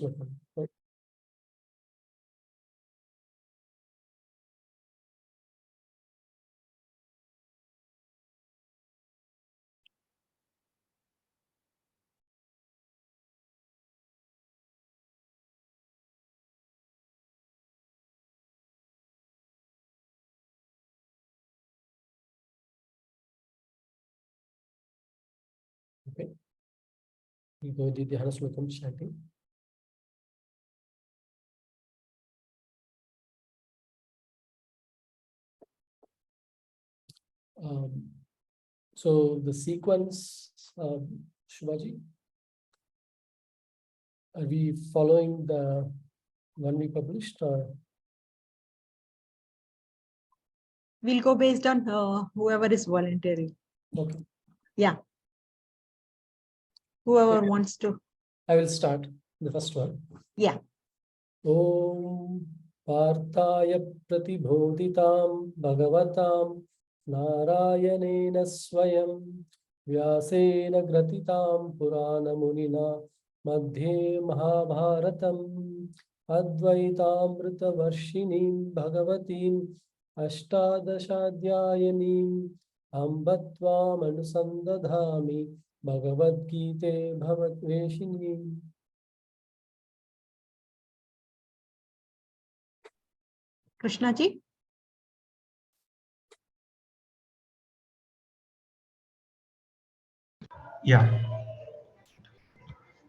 Right. Okay. We go to the Dhyana Shlokam chanting. So the sequence, Shubhaji, are we following the one we published, or? We'll go based on whoever is volunteering. Okay. Yeah. Whoever wants to. I will start the first one. Yeah. Om Partaya Pratibodhitam Bhagavatam Narayanena Swayam Vyasena Gratitam Purana Munina Madhye Mahabharatam Advaitamrita Varshinim Bhagavatim Ashtadashadhyayanim Ambatvam Anusandadhami Bhagavad Gita Bhavatveshinim. Krishna ji. Yeah.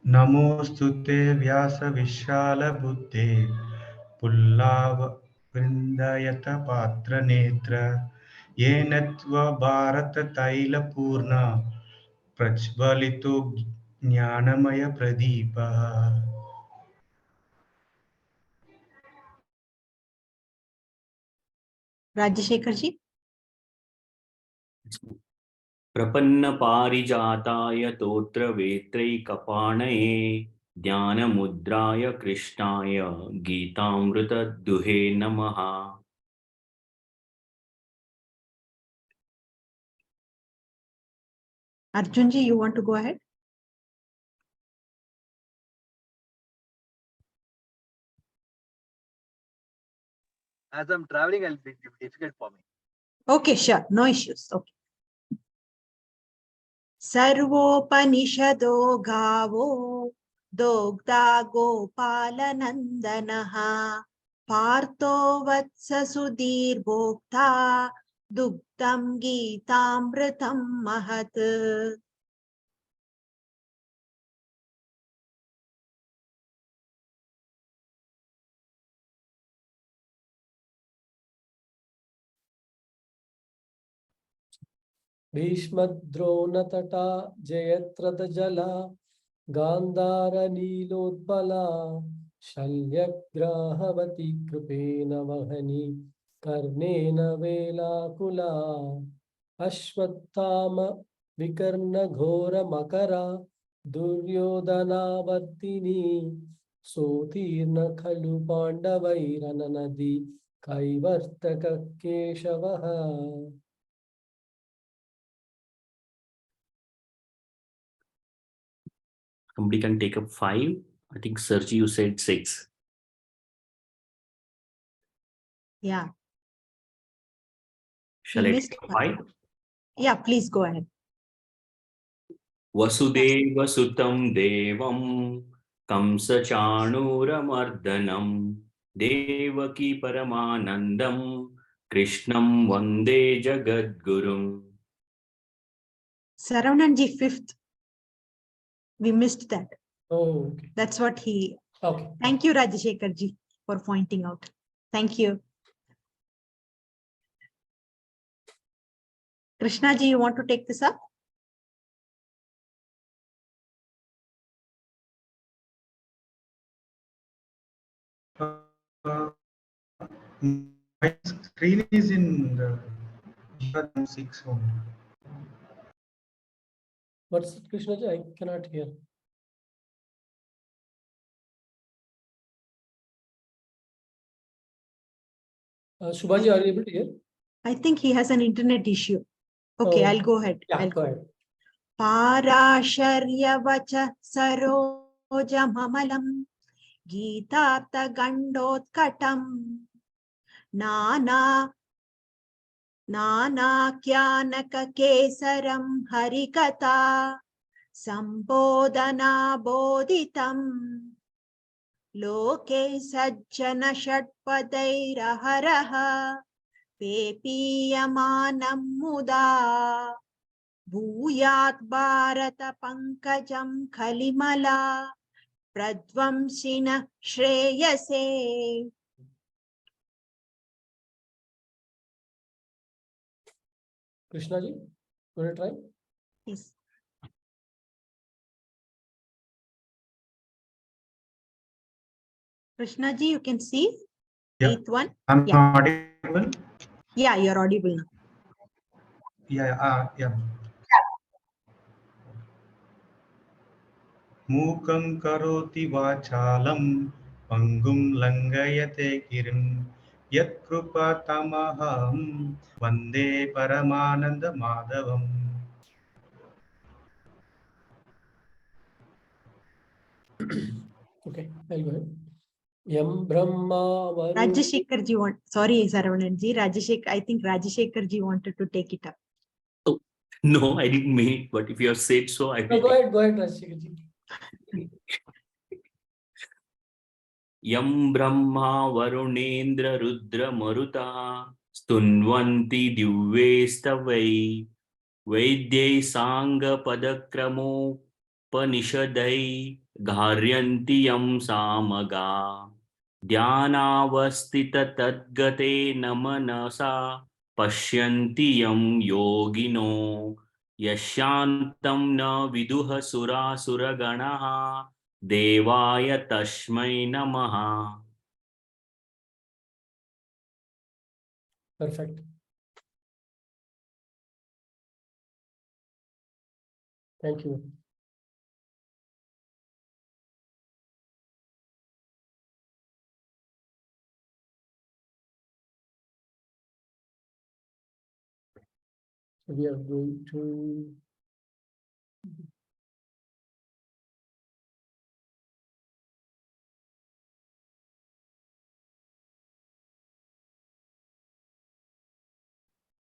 Namostute Vyasa Vishala Buddhe Pullava Vrindayata Patra Netra Yenatva Bharata Taila Purna Prachvalito Jnanamaya Pradipa. Rajashekhar ji. प्रपन्न पारिजाताय तोत्र वेत्रैकपाणये ज्ञानमुद्राय कृष्णाय गीतामृतदुहे नमः. Arjun ji, you want to go ahead? As I'm traveling, it'll be difficult for me. Okay, sure. No issues. Okay. Sarvopanishado gavo dogda gopalanandanaha partho vatsa sudhir bhokta dugdam geetamritam mahat. Bhishmadronatata Jayatrata Jala Gandhara Nilotpala Shalyagrahavati Krupena Vahani Karnena Vela Kula Ashwattama Vikarna Ghora Makara Duryodhana Vattini Sotirna Khalu Pandavairananadi Kaivartaka Keshavaha. Somebody can take up 5. I think Sergi, you said 6. Yeah. Shall I take up 5? Yeah, please go ahead. Vasudeva Sutam Devam Kamsa Chanuramardanam Devaki Paramanandam Krishnam Vande Jagadgurum. Saravanan ji, 5th. We missed that. Oh, okay. That's what he. Okay. Thank you, Rajashekhar ji, for pointing out. Thank you. Krishna ji, you want to take this up? My screen is in the Gita Dhyanam 6 only. What's it, Krishna ji? I cannot hear. Shubhaji, are you able to hear? I think he has an internet issue. Okay, I'll go ahead. Yeah, go ahead. Parasharya vacha sarojamamalam Gītāर्थagandotkatam Nānākyanakakesaram harikatā Sambodhana bodhitam Loke sajjana shatpadairaharaha Pepiyamanam muda Bhūyāt bharata pankajam kalimala Pradvamsina shreyase. Krishna ji, want to try? Yes. Krishna ji, you can see? Yeah. Eighth one? I'm Yeah. audible? Yeah, you're audible now. Yeah. Mukam karoti vachalam pangum langayate kirim yat krupatamaham vande paramananda madhavam. Okay, I'll go ahead. Yam Brahma Varu. Rajashekhar ji sorry, Saravanan ji. I think Rajashekhar ji wanted to take it up. Oh, no, I didn't mean it, but if you have said so, I No, will. go ahead, Rajashekhar ji. Yam Brahma Varunendra Rudra Maruta Stunvanti Divvestavai Vaidyai Sangha Padakramo Panishadai Gharyanti Yam Samaga Dhyanavastita Tadgate Namanasa Pashyanti Yam Yogino Yashantam Na Viduha Sura Suraganaha Devaya Tashmai Namaha. Perfect. Thank you. So we are going to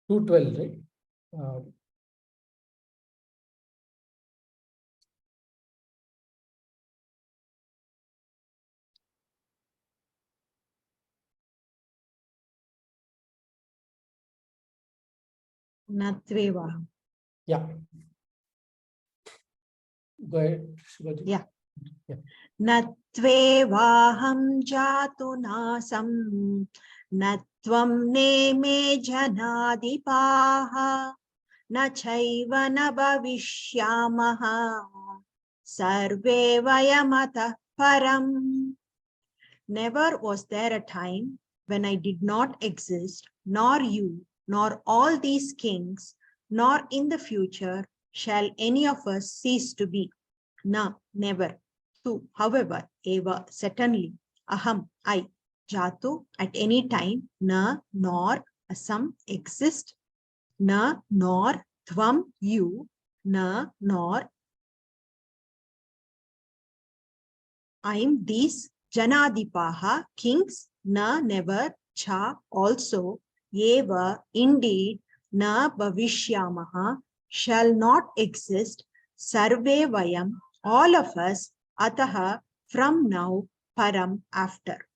two 12, right? Na tvevāhaṁ. Yeah. Go ahead, Shubha ji. Yeah. Yeah. Na tvevāhaṁ jātu nāsam na tvam neme janādipāha na chaiva na bhavishyāmaha sarve vayamatah param. Never was there a time when I did not exist, nor you, nor all these kings, nor in the future shall any of us cease to be. Na, never. Tu, however, eva, certainly. Aham, I. Jatu, at any time. Na, nor. Asam, exist. Na, nor. Tvam, you. Na, nor. I am these. Janadipaha, kings. Na, never. Cha, also. Eva, indeed. Na, bhavishyamaha, shall not exist. Sarve vayam, all of us. Ataha, from now. Param, after.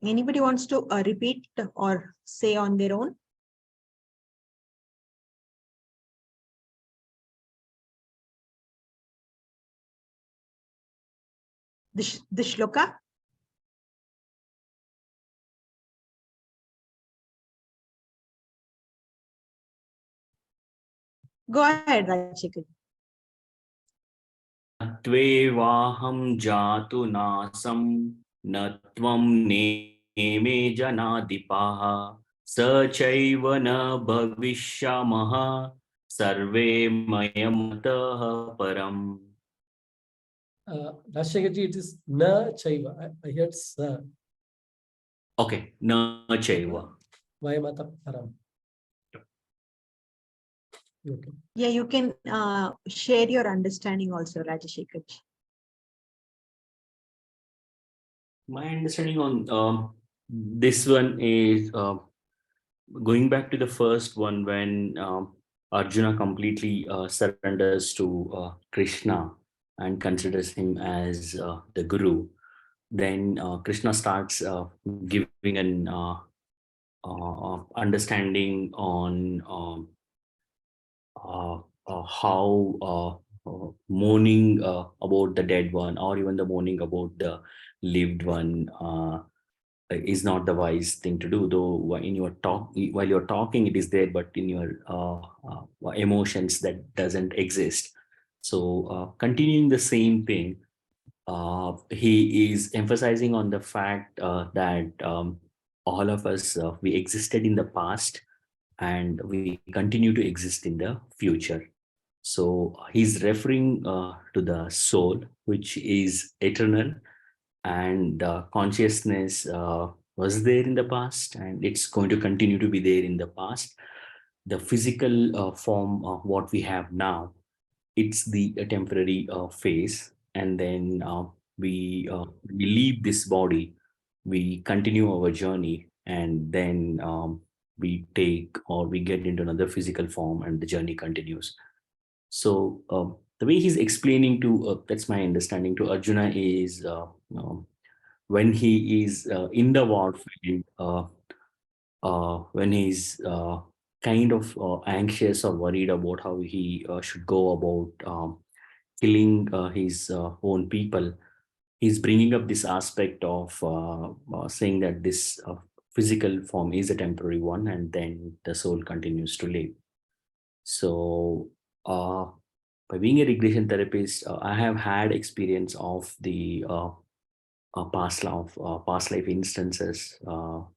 Anybody wants to repeat or say on their own? The shloka? Go ahead, Rajashekhar. Tvevāhaṁ jātu nāsam na tvam neme janādipāha sa chaiva na bhavishyamaha sarve mayamatah param. Rajashekhar ji, it is na chaiva. I heard sa. Okay, na chaiva. Vayamata param. Okay. Yeah, you can share your understanding also, Rajashekar. My understanding on this one is going back to the first one when Arjuna completely surrenders to Krishna and considers him as the guru. Then Krishna starts giving an understanding on how mourning about the dead one, or even the mourning about the lived one, is not the wise thing to do. Though in your talk, while you're talking, it is there, but in your emotions, that doesn't exist. So continuing the same thing, he is emphasizing on the fact that all of us, we existed in the past and we continue to exist in the future. So he's referring to the soul, which is eternal, and consciousness was there in the past and it's going to continue to be there in the past. The physical form of what we have now, it's the temporary phase, and then we leave this body, we continue our journey, and then we take or we get into another physical form and the journey continues. So the way he's explaining to that's my understanding to Arjuna is when he is in the warfield, when he's kind of anxious or worried about how he should go about killing his own people, he's bringing up this aspect of saying that this physical form is a temporary one and then the soul continues to live. So by being a regression therapist, I have had experience of the past life instances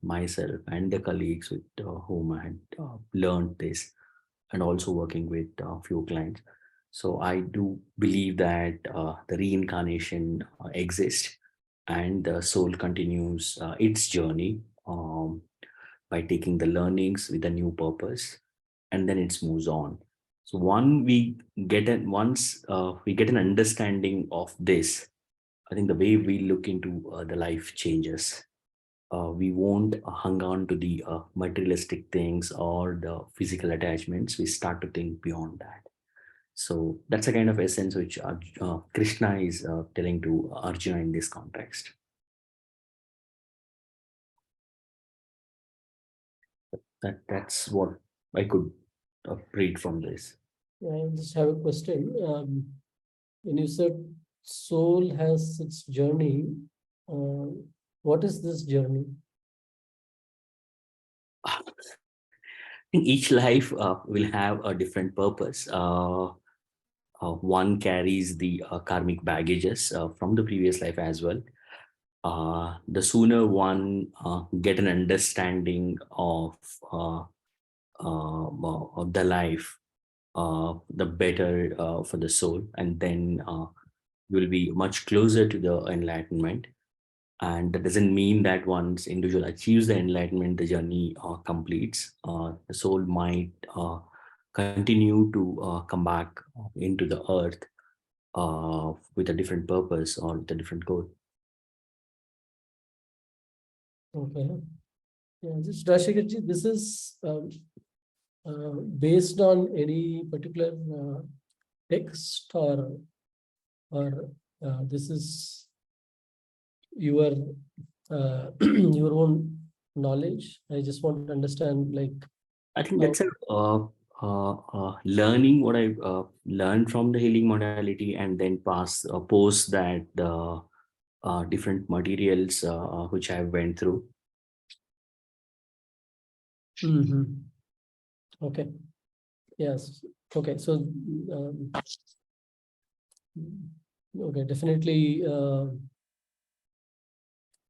myself and the colleagues with whom I had learned this, and also working with a few clients. So I do believe that the reincarnation exists and the soul continues its journey by taking the learnings with a new purpose, and then it moves on. So once we get an understanding of this, I think the way we look into the life changes. We won't hang on to the materialistic things or the physical attachments. We start to think beyond that. So that's a kind of essence which Krishna is telling to Arjuna in this context. That's what I could read from this. I just have a question. When you said soul has its journey, what is this journey? In each life will have a different purpose. One carries the karmic baggages from the previous life as well. The sooner one get an understanding of the life, the better for the soul, and then will be much closer to the enlightenment. And that doesn't mean that once individual achieves the enlightenment, the journey completes. The soul might continue to come back into the earth with a different purpose or with a different goal. Okay. Yeah, just Rajashekar, this is based on any particular text, or this is your your own knowledge? I just want to understand, like, I think that's a learning what I learned from the healing modality, and then post that the different materials which I went through. Okay. Yes. Okay. So okay, definitely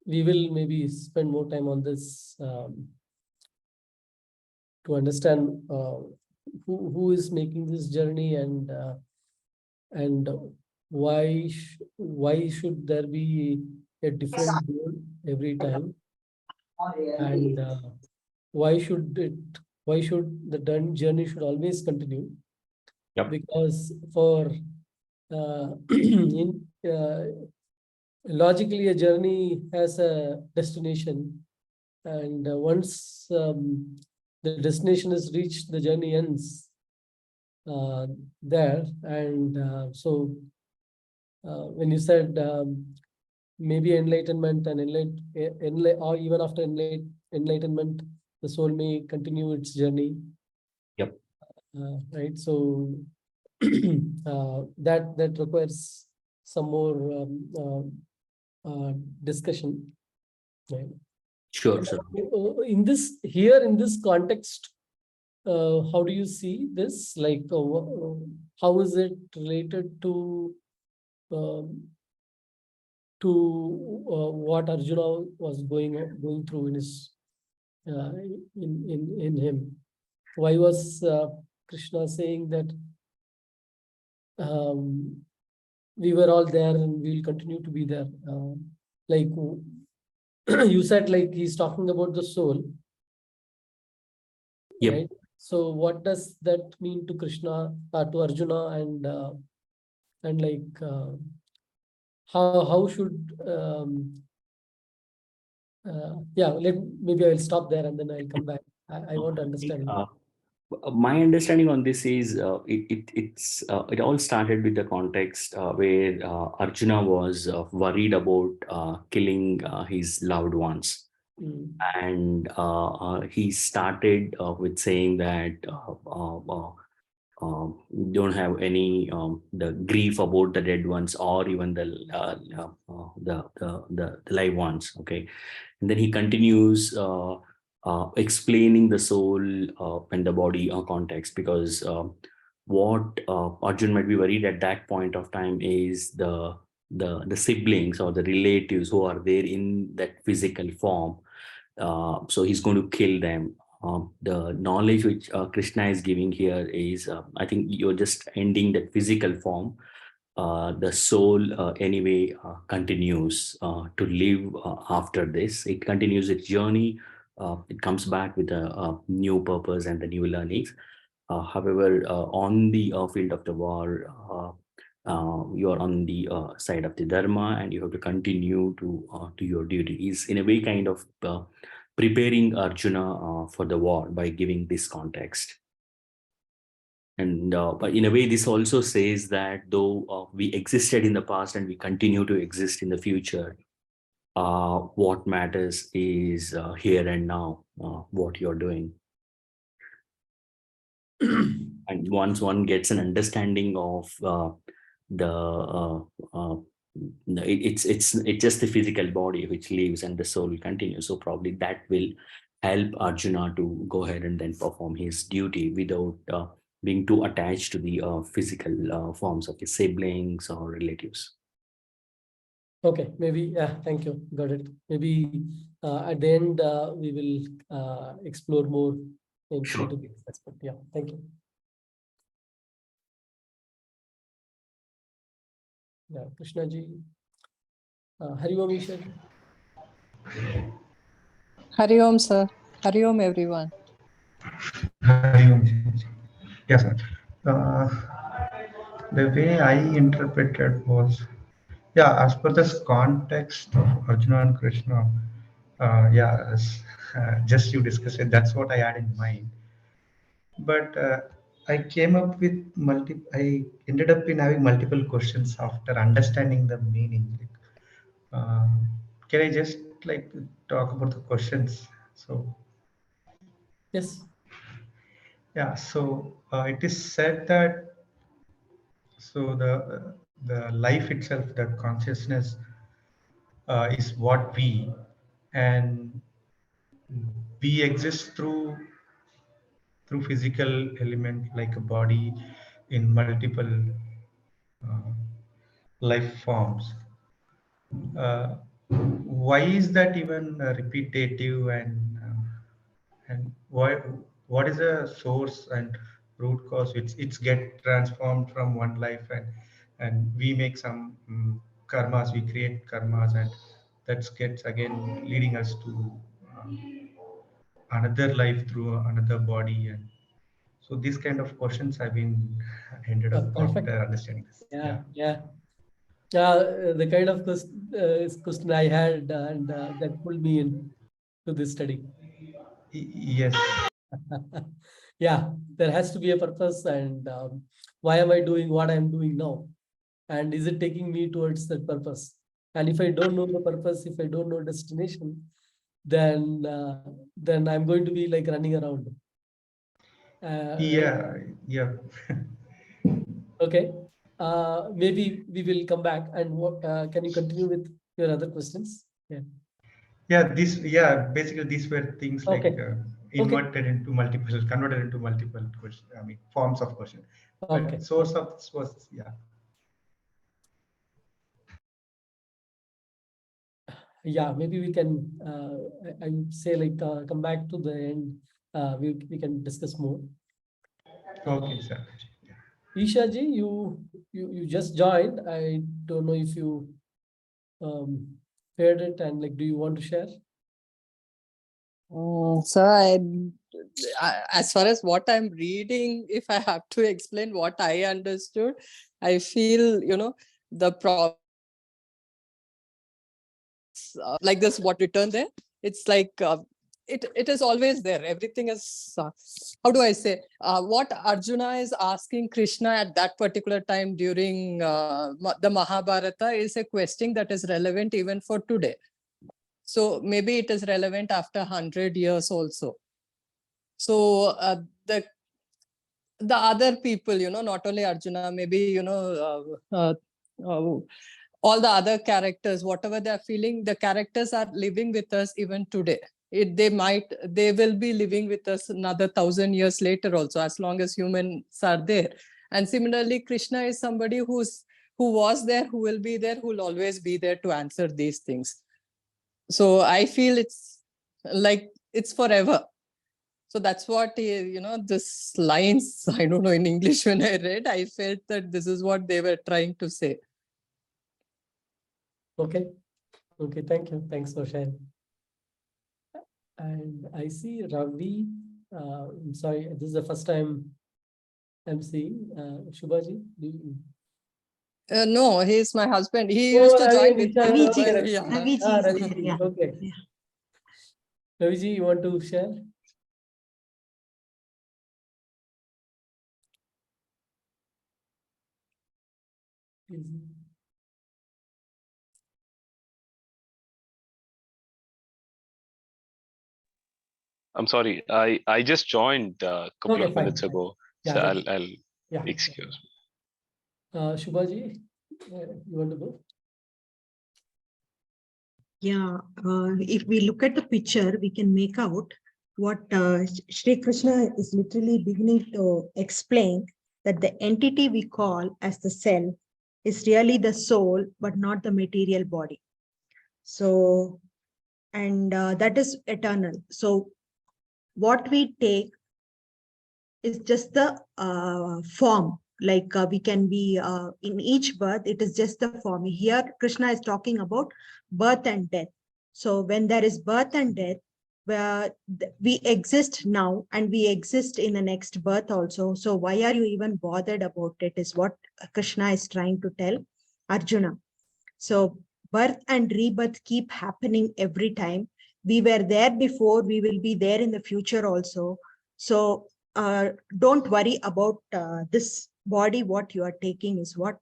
we will maybe spend more time on this to understand who is making this journey, and why should there be a different goal every time, and why should the journey should always continue. Yep. Because for in logically a journey has a destination, and once the destination is reached, the journey ends there. And so when you said maybe enlightenment and or even after enlightenment, the soul may continue its journey. Yep. Right. So that requires some more discussion. Right. Sure, sir. In this context, how do you see this? Like, how is it related to what Arjuna was going through in his in him? Why was Krishna saying that we were all there and we will continue to be there? Like you said, like he's talking about the soul. Yep. Right? So what does that mean to Krishna, to Arjuna, and like how should maybe I will stop there and then I'll come back. I want to understand. My understanding on this is it all started with the context where Arjuna was worried about killing his loved ones. Mm. And he started with saying that don't have any the grief about the dead ones or even the live ones. Okay, and then he continues explaining the soul and the body context, because what Arjun might be worried at that point of time is the siblings or the relatives who are there in that physical form. So he's going to kill them. The knowledge which Krishna is giving here is, I think you're just ending that physical form. The soul anyway continues to live after this. It continues its journey. It comes back with a new purpose and the new learnings. However, on the field of the war, you are on the side of the dharma, and you have to continue to your duties. In a way, kind of preparing Arjuna for the war by giving this context. And but in a way, this also says that though we existed in the past and we continue to exist in the future, what matters is here and now, what you're doing. And once one gets an understanding of it's just the physical body which lives and the soul continues. So probably that will help Arjuna to go ahead and then perform his duty without being too attached to the physical forms of his siblings or relatives. Okay, maybe, thank you, got it. Maybe at the end we will explore more into this aspect. Yeah, thank you. Yeah, Krishna ji. Hari Om Isha. Hari Om, sir. Hari Om, everyone. Hari Om. Yes, sir. The way I interpreted was, yeah, as per this context of Arjuna and Krishna, just you discussed it, that's what I had in mind. But I came up with I ended up in having multiple questions after understanding the meaning. Can I just like talk about the questions? So Yes. yeah, so it is said that the life itself, the consciousness, is what and we exist through physical element like a body in multiple life forms. Why is that even repetitive, and what is the source and root cause? It's get transformed from one life, and we make some karmas, we create karmas, and that gets again leading us to another life through another body. And So these kind of questions I've been ended up Perfect. after understanding this. Yeah. The kind of question I had, and that pulled me in to this study. Yes. Yeah, there has to be a purpose, and why am I doing what I'm doing now? And is it taking me towards that purpose? And if I don't know the purpose, if I don't know destination, then I'm going to be like running around. Yeah. Okay. Maybe we will come back, and can you continue with your other questions? Yeah. Basically these were things Okay. like converted into multiple question, forms of question. Okay. But source of this was Yeah, maybe we can, I would say, like, come back to the end. We can discuss more. okay, sir. Isha ji, you just joined. I don't know if you heard it, and like, do you want to share? So as far as what I'm reading, if I have to explain what I understood, I feel, the problem like this, what written there, it's like it is always there. Everything is, how do I say, what Arjuna is asking Krishna at that particular time during the Mahabharata is a question that is relevant even for today. So maybe it is relevant after 100 years also. So the other people, not only Arjuna, maybe, all the other characters, whatever they're feeling, the characters are living with us even today. They will be living with us another 1,000 years later also, as long as humans are there. And similarly, Krishna is somebody who was there, who will be there, who will always be there to answer these things. So I feel it's like it's forever. So that's what, this lines, I don't know in English, when I read, I felt that this is what they were trying to say. Okay. Thank you. Thanks for sharing. And I see Ravi. I'm sorry, this is the first time I'm seeing Shubhaji. No, he's my husband. He used to join with me. Raviji. Yeah. Raviji is there, Raviji. yeah. Okay. Yeah. Raviji, you want to share? I'm sorry, I just joined a couple of fine, minutes fine. ago, Yeah, so that's- I'll Yeah. excuse me. Shubhaji, you want to go? Yeah, if we look at the picture, we can make out what Sri Krishna is literally beginning to explain, that the entity we call as the self is really the soul, but not the material body. So, and that is eternal. So what we take is just the form, like we can be in each birth, it is just the form. Here Krishna is talking about birth and death. So when there is birth and death, where we exist now and we exist in the next birth also. So why are you even bothered about it, is what Krishna is trying to tell Arjuna. So birth and rebirth keep happening every time. We were there before, we will be there in the future also. So don't worry about this body. What you are taking is what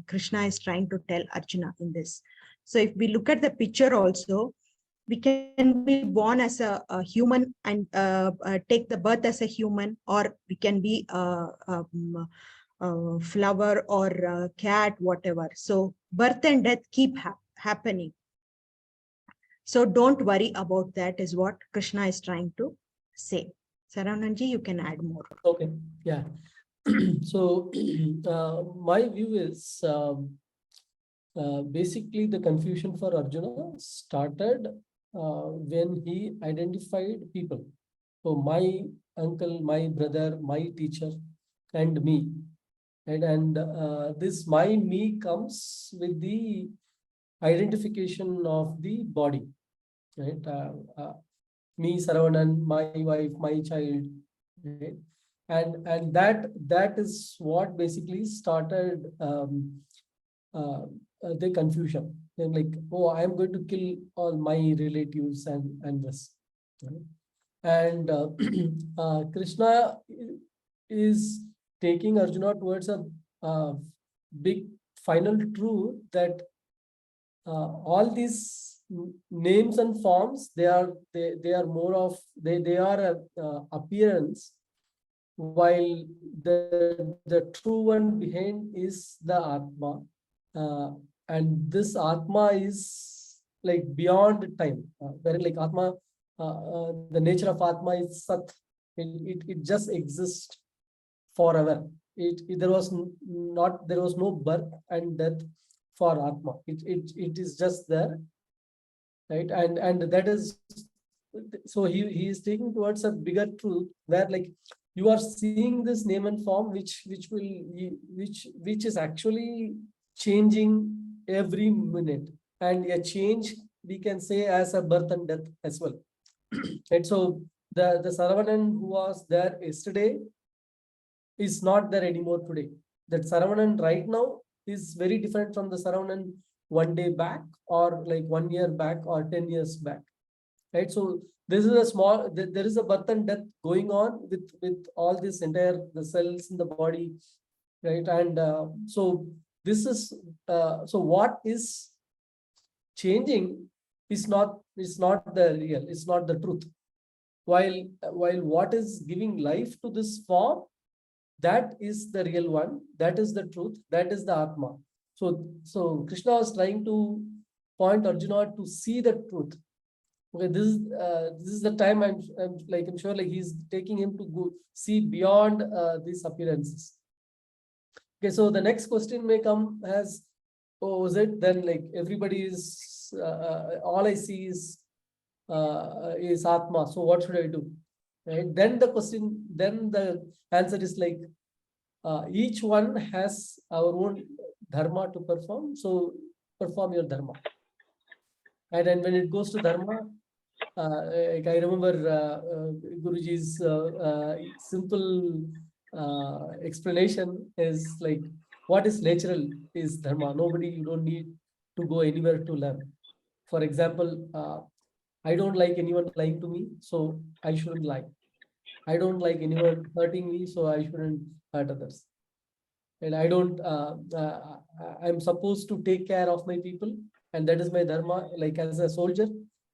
Krishna is trying to tell Arjuna in this. So if we look at the picture also, we can be born as a human and take the birth as a human, or we can be flower or cat, whatever. So birth and death keep happening. So don't worry about that, is what Krishna is trying to say. Sarananji, you can add more. Okay, yeah. So my view is basically the confusion for Arjuna started when he identified people. So my uncle, my brother, my teacher, and me. Right? And this my me comes with the identification of the body. Right? Me, Saravanan, my wife, my child. Right? and that is what basically started the confusion. They're like, oh, I'm going to kill all my relatives and this. Right? And Krishna is taking Arjuna towards a big final truth that all these names and forms, they are more of they are a appearance, while the true one behind is the Atma, and this Atma is like beyond time. Where like Atma, the nature of Atma is Sat. It just exists forever. There was no birth and death for Atma. It is just there, right? And that is, so he is taking towards a bigger truth where like you are seeing this name and form which is actually changing every minute, and a change we can say as a birth and death as well. And so the Saravanan who was there yesterday is not there anymore today. That Saravanan right now is very different from the Saravanan one day back, or like 1 year back, or 10 years back. Right? So this is a small, there is a birth and death going on with all this entire, the cells in the body, right? And so this is, so what is changing is not the real, it's not the truth. While what is giving life to this form, that is the real one, that is the truth, that is the Atma. So Krishna was trying to point Arjuna to see the truth. Okay, this is the time I'm sure like he's taking him to go see beyond these appearances. Okay, so the next question may come as, oh, is it then like everybody is all I see is Atma, so what should I do? Right? Then the answer is like each one has our own dharma to perform, so perform your dharma. And then when it goes to dharma, like I remember Guruji's simple explanation is like, what is natural is dharma. You don't need to go anywhere to learn. For example, I don't like anyone lying to me, so I shouldn't lie. I don't like anyone hurting me, so I shouldn't hurt others. And I don't, I'm supposed to take care of my people, and that is my dharma. Like as a soldier,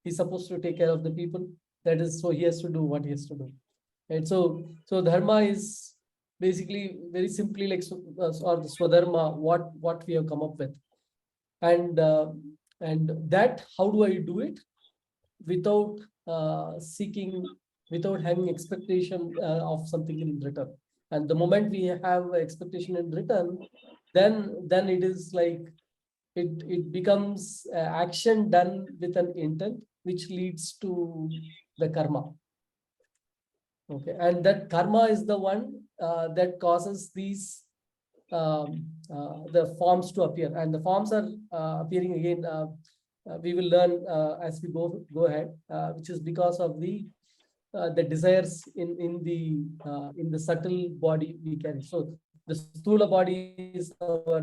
he's supposed to take care of the people. That is, so he has to do what he has to do. And so dharma is basically very simply like or the swadharma, what we have come up with. And that, how do I do it? Without seeking, without having expectation of something in return. And the moment we have expectation in return, then it is like it becomes action done with an intent, which leads to the karma. Okay, and that karma is the one that causes these the forms to appear, and the forms are appearing again. We will learn as we go ahead, which is because of the desires in the subtle body we carry. So the sthula body is our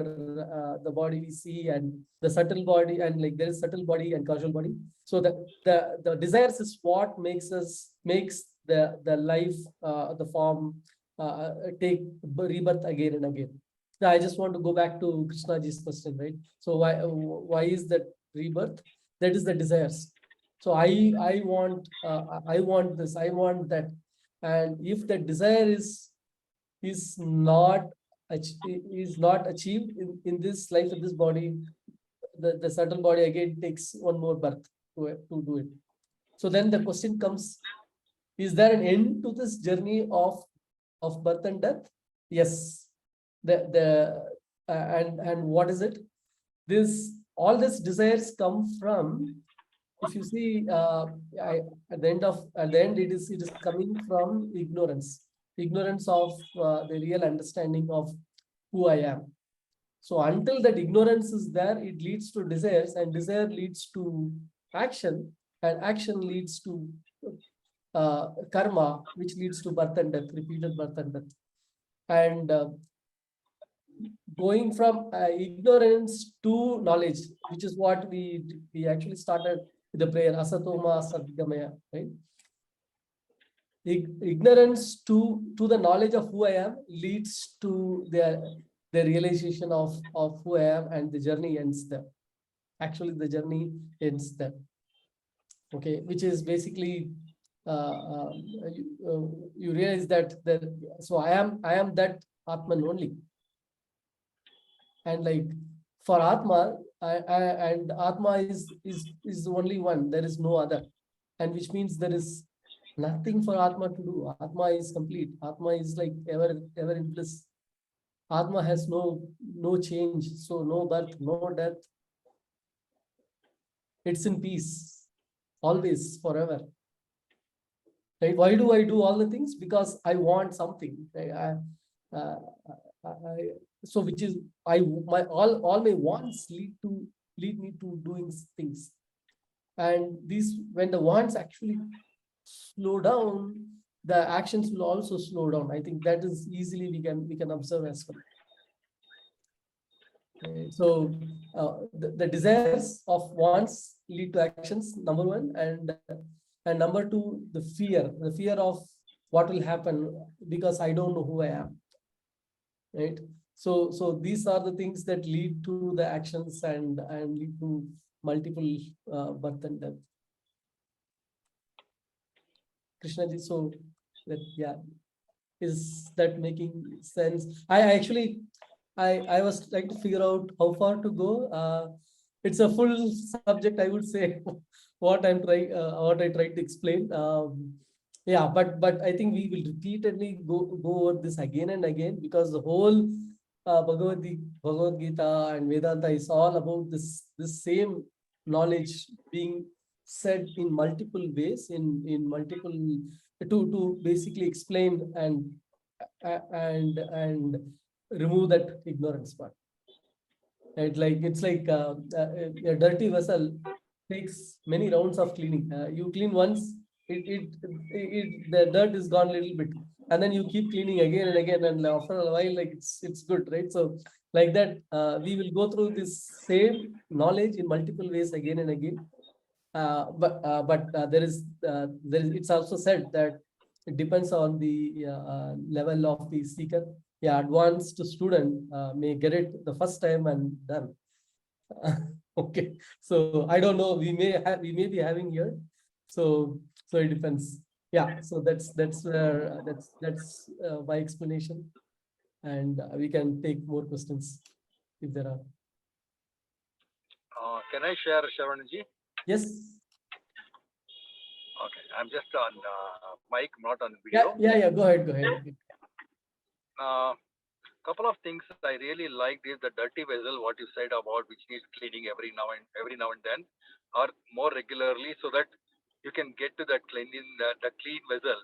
the body we see, and the subtle body, and like there is subtle body and causal body. So the desires is what makes the life, the form take rebirth again and again. Now, I just want to go back to Krishnaji's question, right? So why is that rebirth? That is the desires. So I want this, I want that, and if the desire is not achieved in this life, in this body, the subtle body again takes one more birth to do it. So then the question comes: is there an end to this journey of birth and death? Yes. And what is it? All these desires come from, if you see, at the end it is coming from ignorance of the real understanding of who I am. So until that ignorance is there, it leads to desires, and desire leads to action, and action leads to karma, which leads to birth and death, repeated birth and death. And going from ignorance to knowledge, which is what we actually started with the prayer, asatoma sadgamaya, right? Ignorance to the knowledge of who I am leads to the realization of who I am, and the journey ends there. Actually, the journey ends there. Okay, which is basically you realize that so I am that Atman only. And like for Atma, and Atma is the only one. There is no other, and which means there is nothing for Atma to do. Atma is complete. Atma is like ever in bliss. Atma has no change. So no birth, no death. It's in peace, always, forever. Right? Why do I do all the things? Because I want something. Right? So which is all my wants lead me to doing things. And these, when the wants actually slow down, the actions will also slow down. I think that is easily we can observe as well. So the desires of wants lead to actions, number one, and number two, the fear of what will happen because I don't know who I am. Right. So these are the things that lead to the actions and lead to multiple birth and death. Krishnaji, so that, yeah, is that making sense? I was trying to figure out how far to go. It's a full subject, I would say, what I tried to explain. Yeah, but I think we will repeatedly go over this again and again, because the whole Bhagavad Gita and Vedanta is all about this same knowledge being said in multiple ways, in multiple to basically explain and remove that ignorance part. Right? Like it's like a dirty vessel takes many rounds of cleaning. You clean once, the dirt is gone a little bit, and then you keep cleaning again and again, and after a while, like it's good, right? So like that, we will go through this same knowledge in multiple ways again and again. But it's also said that it depends on the level of the seeker. Yeah, advanced student may get it the first time and done. Okay, so I don't know. We may be having here. So it depends. Yeah, so that's where that's my explanation, and we can take more questions if there are. Can I share, Shravanji? Yes. Okay, I'm just on mic, not on video. Yeah. Go ahead. Couple of things I really liked is the dirty vessel, what you said about which needs cleaning every now and then, or more regularly, so that you can get to that clean vessel.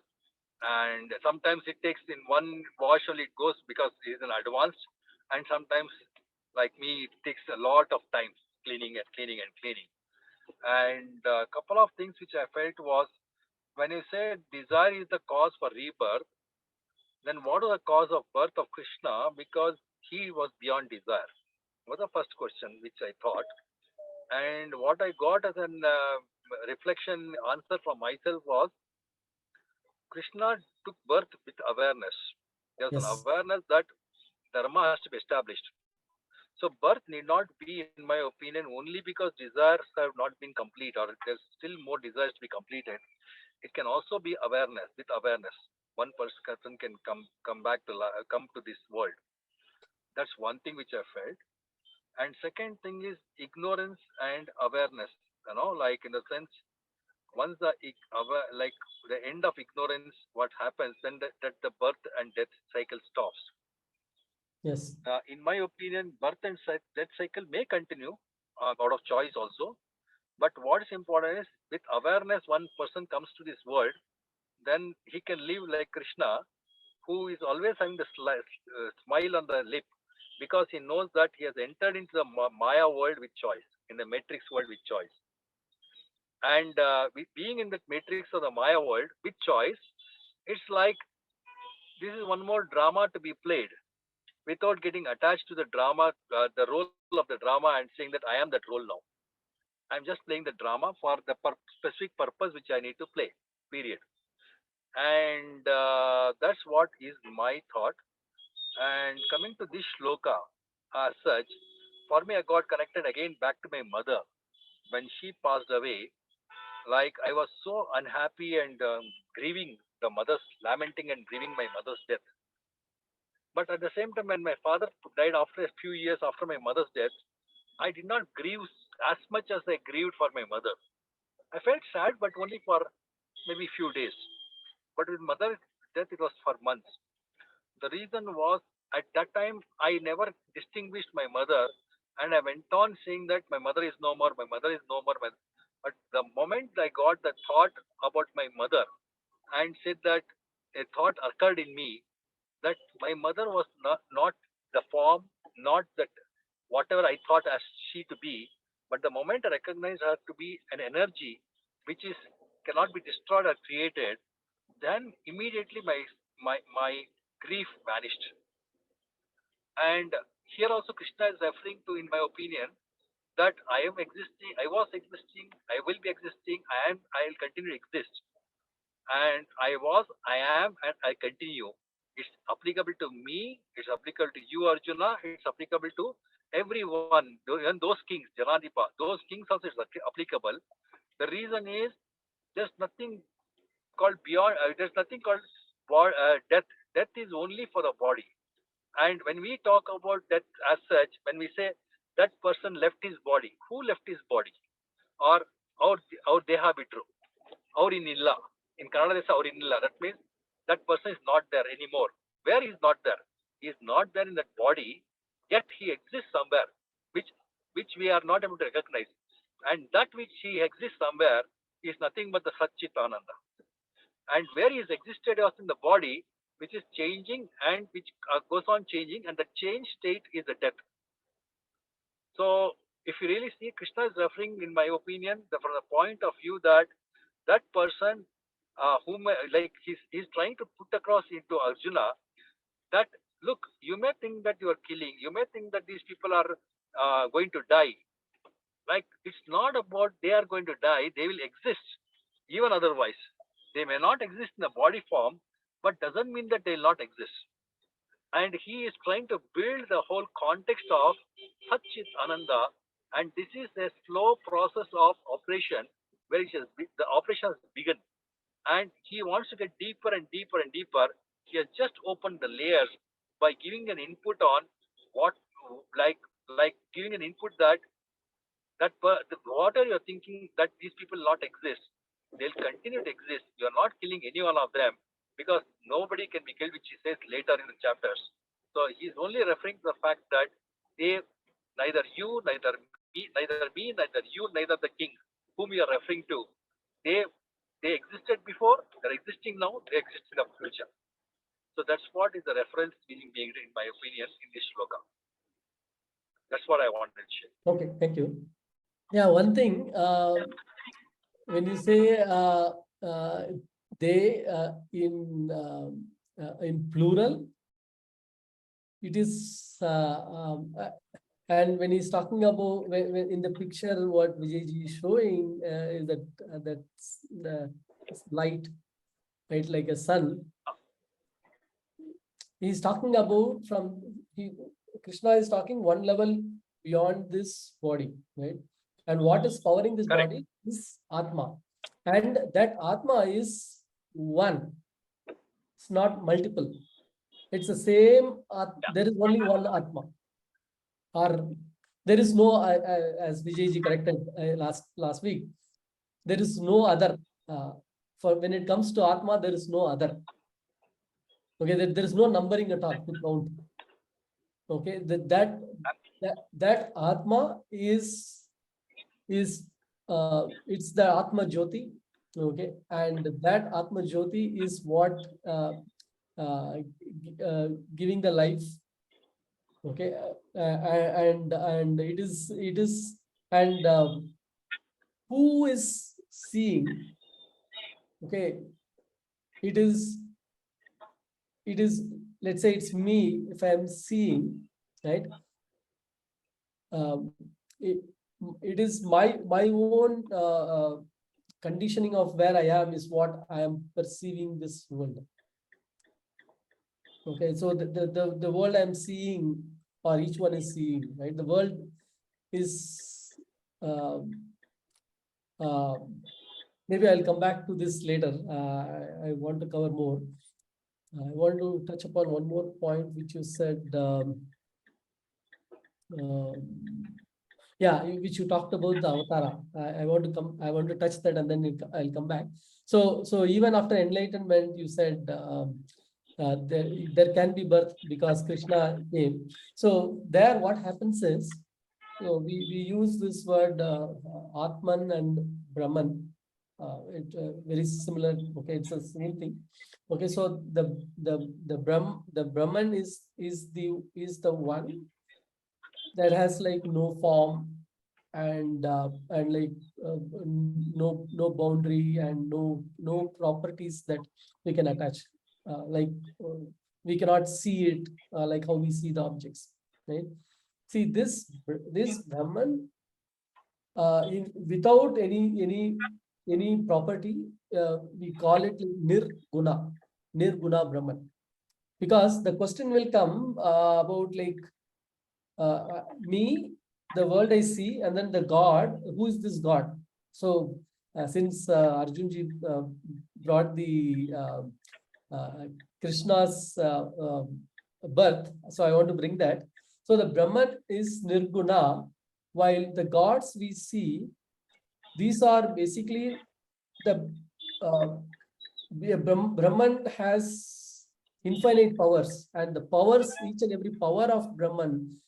And sometimes it takes in one wash only it goes because it is an advanced, and sometimes, like me, it takes a lot of time cleaning. And a couple of things which I felt was, when you said desire is the cause for rebirth, then what was the cause of birth of Krishna? Because he was beyond desire. Was the first question which I thought. And what I got as an reflection answer from myself was, Krishna took birth with awareness. There's an awareness that dharma has to be established. So birth need not be, in my opinion, only because desires have not been complete, or there's still more desires to be completed. It can also be awareness. With awareness, one person can come to this world. That's one thing which I felt. And second thing is ignorance and awareness. Like in the sense, once the end of ignorance, what happens then, that the birth and death cycle stops. Yes. In my opinion, birth and death cycle may continue out of choice also. But what is important is, with awareness, one person comes to this world, then he can live like Krishna, who is always having the smile on the lip, because he knows that he has entered into the Maya world with choice, in the matrix world with choice. And being in that matrix of the Maya world with choice, it's like this is one more drama to be played without getting attached to the drama, the role of the drama, and saying that I am that role now. I'm just playing the drama for the specific purpose which I need to play, period. And that's what is my thought. And coming to this shloka, as such, for me, I got connected again back to my mother when she passed away. Like I was so unhappy and grieving the mother's, lamenting and grieving my mother's death. But at the same time, when my father died after a few years after my mother's death, I did not grieve as much as I grieved for my mother. I felt sad, but only for maybe few days. But with mother's death, it was for months. The reason was at that time I never distinguished my mother, and I went on saying that my mother is no more, my mother is no more. But the moment I got the thought about my mother and said that a thought occurred in me that my mother was not the form, not that whatever I thought as she to be, but the moment I recognized her to be an energy which is cannot be destroyed or created, then immediately my grief vanished. And here also Krishna is referring to, in my opinion, that I am existing, I was existing, I will be existing, I will continue to exist. And I was, I am, and I continue. It's applicable to me, it's applicable to you, Arjuna, it's applicable to everyone, even those kings, Janadipa, those kings also is applicable. The reason is there's nothing called beyond, there's nothing called death. Death is only for the body. And when we talk about death as such, when we say that person left his body, who left his body? Or deha bitru, or in illa. In Kannada they say or in illa. That means that person is not there anymore. Where he is not there? He is not there in that body, yet he exists somewhere, which we are not able to recognize. And that which he exists somewhere is nothing but the Satchit Ananda. And where he has existed was in the body, which is changing and which goes on changing, and the change state is the death. So if you really see, Krishna is referring, in my opinion, from the point of view that that person whom like he's trying to put across into Arjuna that look, you may think that you are killing, you may think that these people are going to die. Like it's not about they are going to die, they will exist even otherwise. They may not exist in the body form, but doesn't mean that they will not exist. And he is trying to build the whole context of Satchit Ananda, and this is a slow process of operation where the operation has begun, and he wants to get deeper and deeper and deeper. He has just opened the layers by giving an input on what, like giving an input that whatever you're thinking that these people not exist, they'll continue to exist. You're not killing any one of them because nobody can be killed, which he says later in the chapters. So he's only referring to the fact that they, neither you, neither me, neither you, neither the king whom we are referring to, they existed before, they're existing now, they exist in the future. So that's what is the reference being made, in my opinion, in this shloka. That's what I wanted to share. Okay, thank you. Yeah, one thing, when you say they in plural, it is, and when he's talking about, when in the picture, what Vijayji is showing is that that's the light, right, like a sun. He's talking about Krishna is talking one level beyond this body, right? And what is powering this Correct. body is Atma. And that Atma is one. It's not multiple. It's the same. There is only one Atma. Or there is no, as Vijayji corrected last week, there is no other. For when it comes to Atma, there is no other. Okay, there is no numbering at all to count. Okay, that Atma is it's the Atmajyoti. Okay, and that Atmajyoti is what giving the life. Okay, and it is and who is seeing, okay, it is, let's say it's me, if I'm seeing, right? It is my own conditioning of where I am is what I am perceiving this world. Okay, so the world I'm seeing, or each one is seeing, right? The world is maybe I'll come back to this later. I want to cover more. I want to touch upon one more point which you said. Yeah, which you talked about the avatara. I want to touch that, and then I'll come back. So even after enlightenment, you said there can be birth because Krishna came. So there, what happens is, we use this word Atman and Brahman. Very similar. Okay, it's the same thing. Okay, so the Brahman is the one that has like no form and like no boundary and no properties that we can attach. We cannot see it like how we see the objects, right? See this Brahman without any property, we call it nirguna Brahman, because the question will come about like me, the world I see, and then the God. Who is this God? So since Arjunji brought the Krishna's birth, so I want to bring that. So the Brahman is nirguna, while the gods we see, these are basically the Brahman has infinite powers, and the powers, each and every power of Brahman,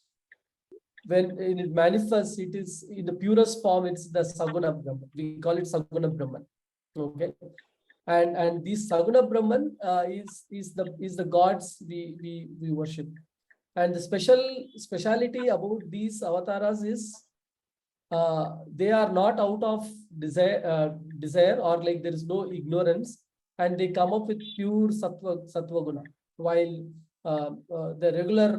when it manifests, it is in the purest form. It's the Saguna Brahman. We call it Saguna Brahman. Okay, and this Saguna Brahman is the gods we worship, and the speciality about these avatars is they are not out of desire or like there is no ignorance, and they come up with pure sattva guna, while the regular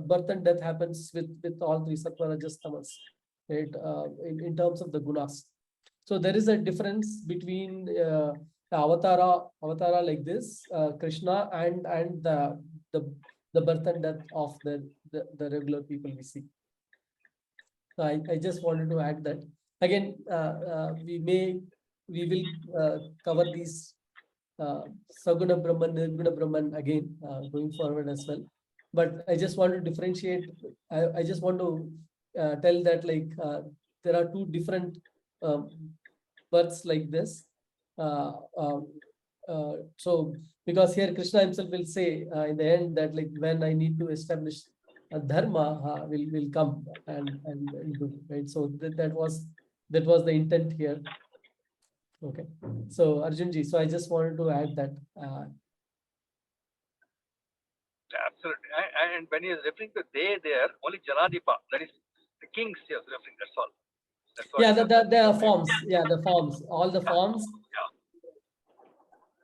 birth and death happens with all three sattva, rajas, tamas, right? In terms of the gunas. So there is a difference between the avatara like this, Krishna, and the birth and death of the regular people we see. So I just wanted to add that. Again, we will cover these Saguna Brahman, Nirguna Brahman again going forward as well. But I just want to differentiate. I just want to tell that like there are two different births like this. So because here Krishna himself will say in the end that like when I need to establish a dharma will come and do, right? So that was the intent here. Okay, so Arjunji, so I just wanted to add that. Absolutely. And when he is referring to they there, only Janadipa, that is the kings he is referring, that's all. That's what The forms, the forms, all the forms.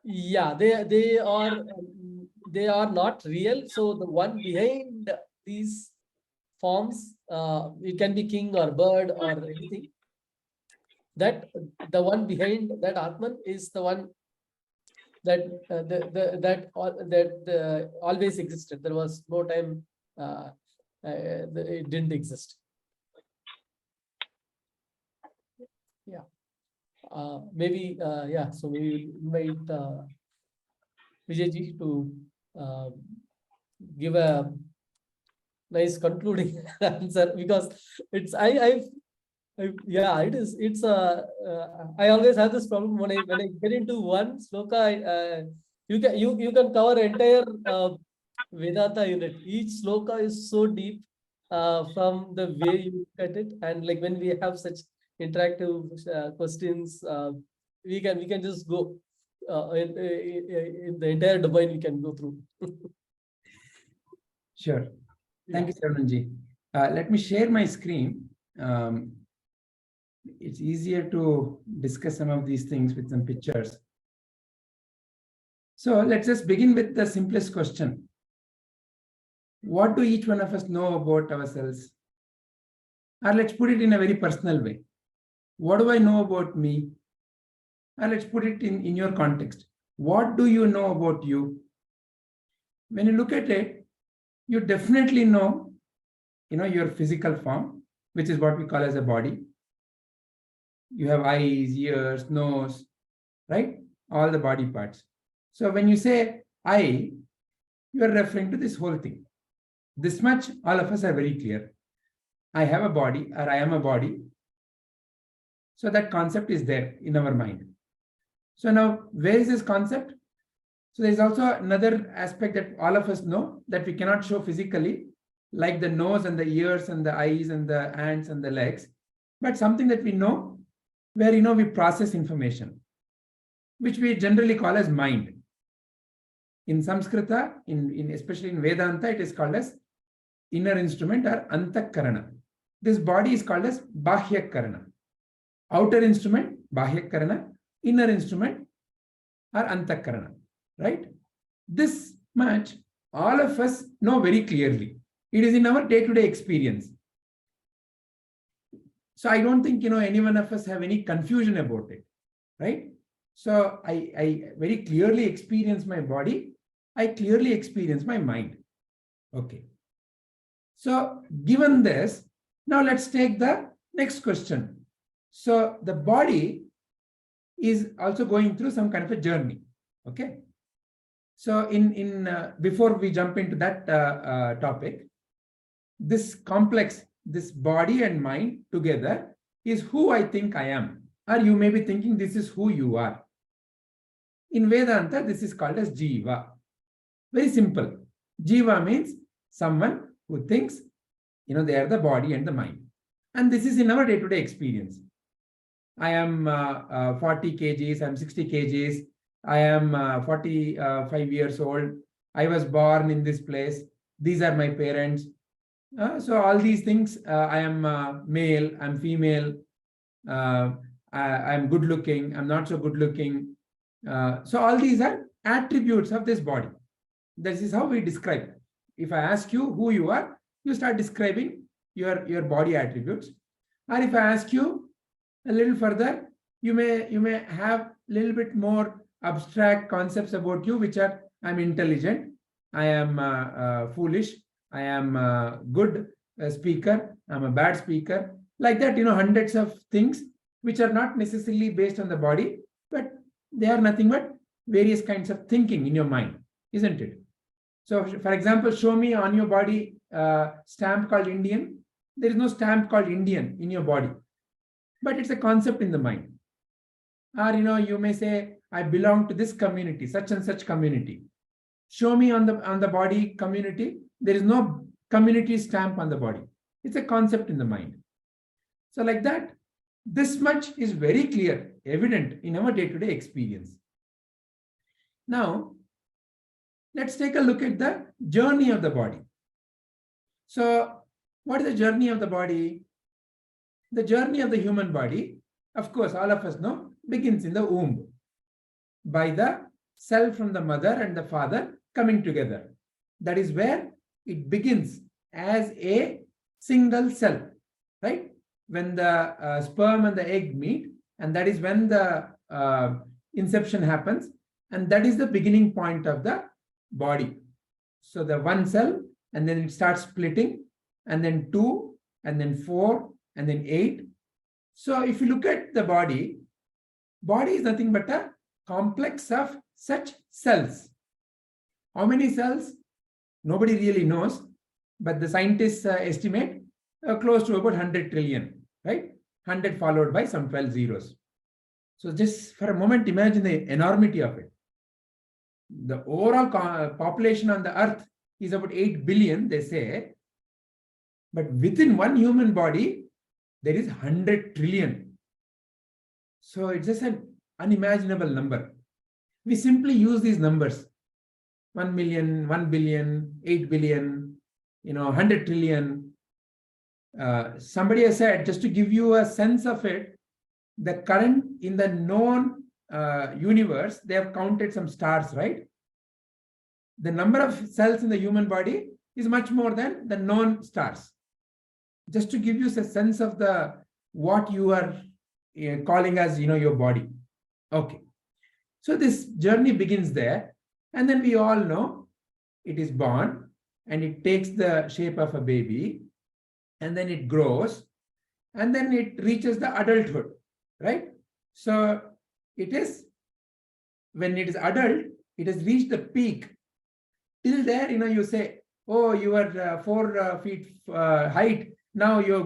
Yeah, they are not real. So the one behind these forms, it can be king or bird or anything. That the one behind that Atman is the one that always existed. There was no time it didn't exist. Yeah. Maybe so maybe we'll invite Vijayji to give a nice concluding answer, because it's it's I always have this problem when I get into one sloka. You can cover entire Vedanta unit. Each sloka is so deep from the way you look at it, and like when we have such interactive questions, we can just go in the entire domain. We can go through. Sure. Thank you, Sarvanji. Let me share my screen. it's easier to discuss some of these things with some pictures. So let's just begin with the simplest question. What do each one of us know about ourselves? Or let's put it in a very personal way. What do I know about me? Or let's put it in your context. What do you know about you? When you look at it, you definitely know, your physical form, which is what we call as a body. You have eyes, ears, nose, right? All the body parts. So when you say I, you are referring to this whole thing. This much, all of us are very clear. I have a body, or I am a body. So that concept is there in our mind. So now, where is this concept? So there's also another aspect that all of us know that we cannot show physically, like the nose and the ears and the eyes and the hands and the legs, but something that we know where, we process information, which we generally call as mind. In Sanskrita, especially in Vedanta, it is called as inner instrument or antakarana. This body is called as bahyakarana. Outer instrument, bahyakarana, inner instrument or antakarana, right? This much all of us know very clearly. It is in our day-to-day experience. So I don't think, any one of us have any confusion about it, right? So I very clearly experience my body. I clearly experience my mind. Okay. So given this, now let's take the next question. So the body is also going through some kind of a journey. Okay. So before we jump into that topic, this complex, this body and mind together is who I think I am. Or you may be thinking this is who you are. In Vedanta, this is called as Jiva. Very simple. Jiva means someone who thinks, they are the body and the mind. And this is in our day-to-day experience. I am 40 kgs, I'm 60 kgs, I am 45 years old, I was born in this place, these are my parents. So all these things, I am male, I'm female, I'm good looking, I'm not so good looking. So all these are attributes of this body. This is how we describe. If I ask you who you are, you start describing your body attributes. Or if I ask you a little further, you may have a little bit more abstract concepts about you, which are I'm intelligent, I am foolish, I am a good speaker, I'm a bad speaker. Like that, hundreds of things which are not necessarily based on the body, but they are nothing but various kinds of thinking in your mind, isn't it? So, for example, show me on your body stamp called Indian. There is no stamp called Indian in your body, but it's a concept in the mind. Or, you may say, I belong to this community, such and such community. Show me on the body community. There is no community stamp on the body. It's a concept in the mind. So like that, this much is very clear, evident in our day-to-day experience. Now, let's take a look at the journey of the body. So, what is the journey of the body? The journey of the human body, of course, all of us know, begins in the womb by the cell from the mother and the father coming together. That is where it begins as a single cell, right? When the sperm and the egg meet, and that is when the inception happens, and that is the beginning point of the body. So the one cell, and then it starts splitting, and then 2, and then 4, and then 8. So if you look at the body is nothing but a complex of such cells. How many cells? Nobody really knows, but the scientists estimate close to about 100 trillion, right? 100 followed by some 12 zeros. So just for a moment, imagine the enormity of it. The overall population on the earth is about 8 billion, they say. But within one human body, there is 100 trillion. So it's just an unimaginable number. We simply use these numbers. 1 million, 1 billion, 8 billion, 100 trillion. somebody has said, just to give you a sense of it, the current in the known universe, they have counted some stars, right? The number of cells in the human body is much more than the known stars. Just to give you a sense of the what you are calling as, your body. Okay. So this journey begins there, and then we all know it is born and it takes the shape of a baby, and then it grows, and then it reaches the adulthood, right? So it is, when it is adult, it has reached the peak. Till there, you say, oh, you are 4 feet height. Now you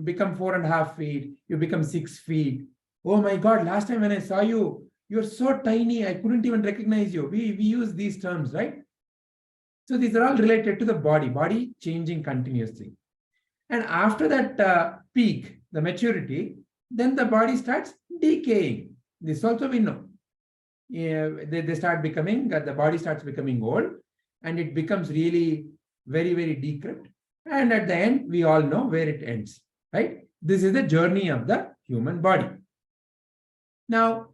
become 4.5 feet. You become 6 feet. Oh my God, last time when I saw you, you're so tiny, I couldn't even recognize you. We use these terms, right? So these are all related to the body changing continuously. And after that peak, the maturity, then the body starts decaying. This also we know. They start becoming, the body starts becoming old, and it becomes really very, very decrepit. And at the end, we all know where it ends, right? This is the journey of the human body. Now,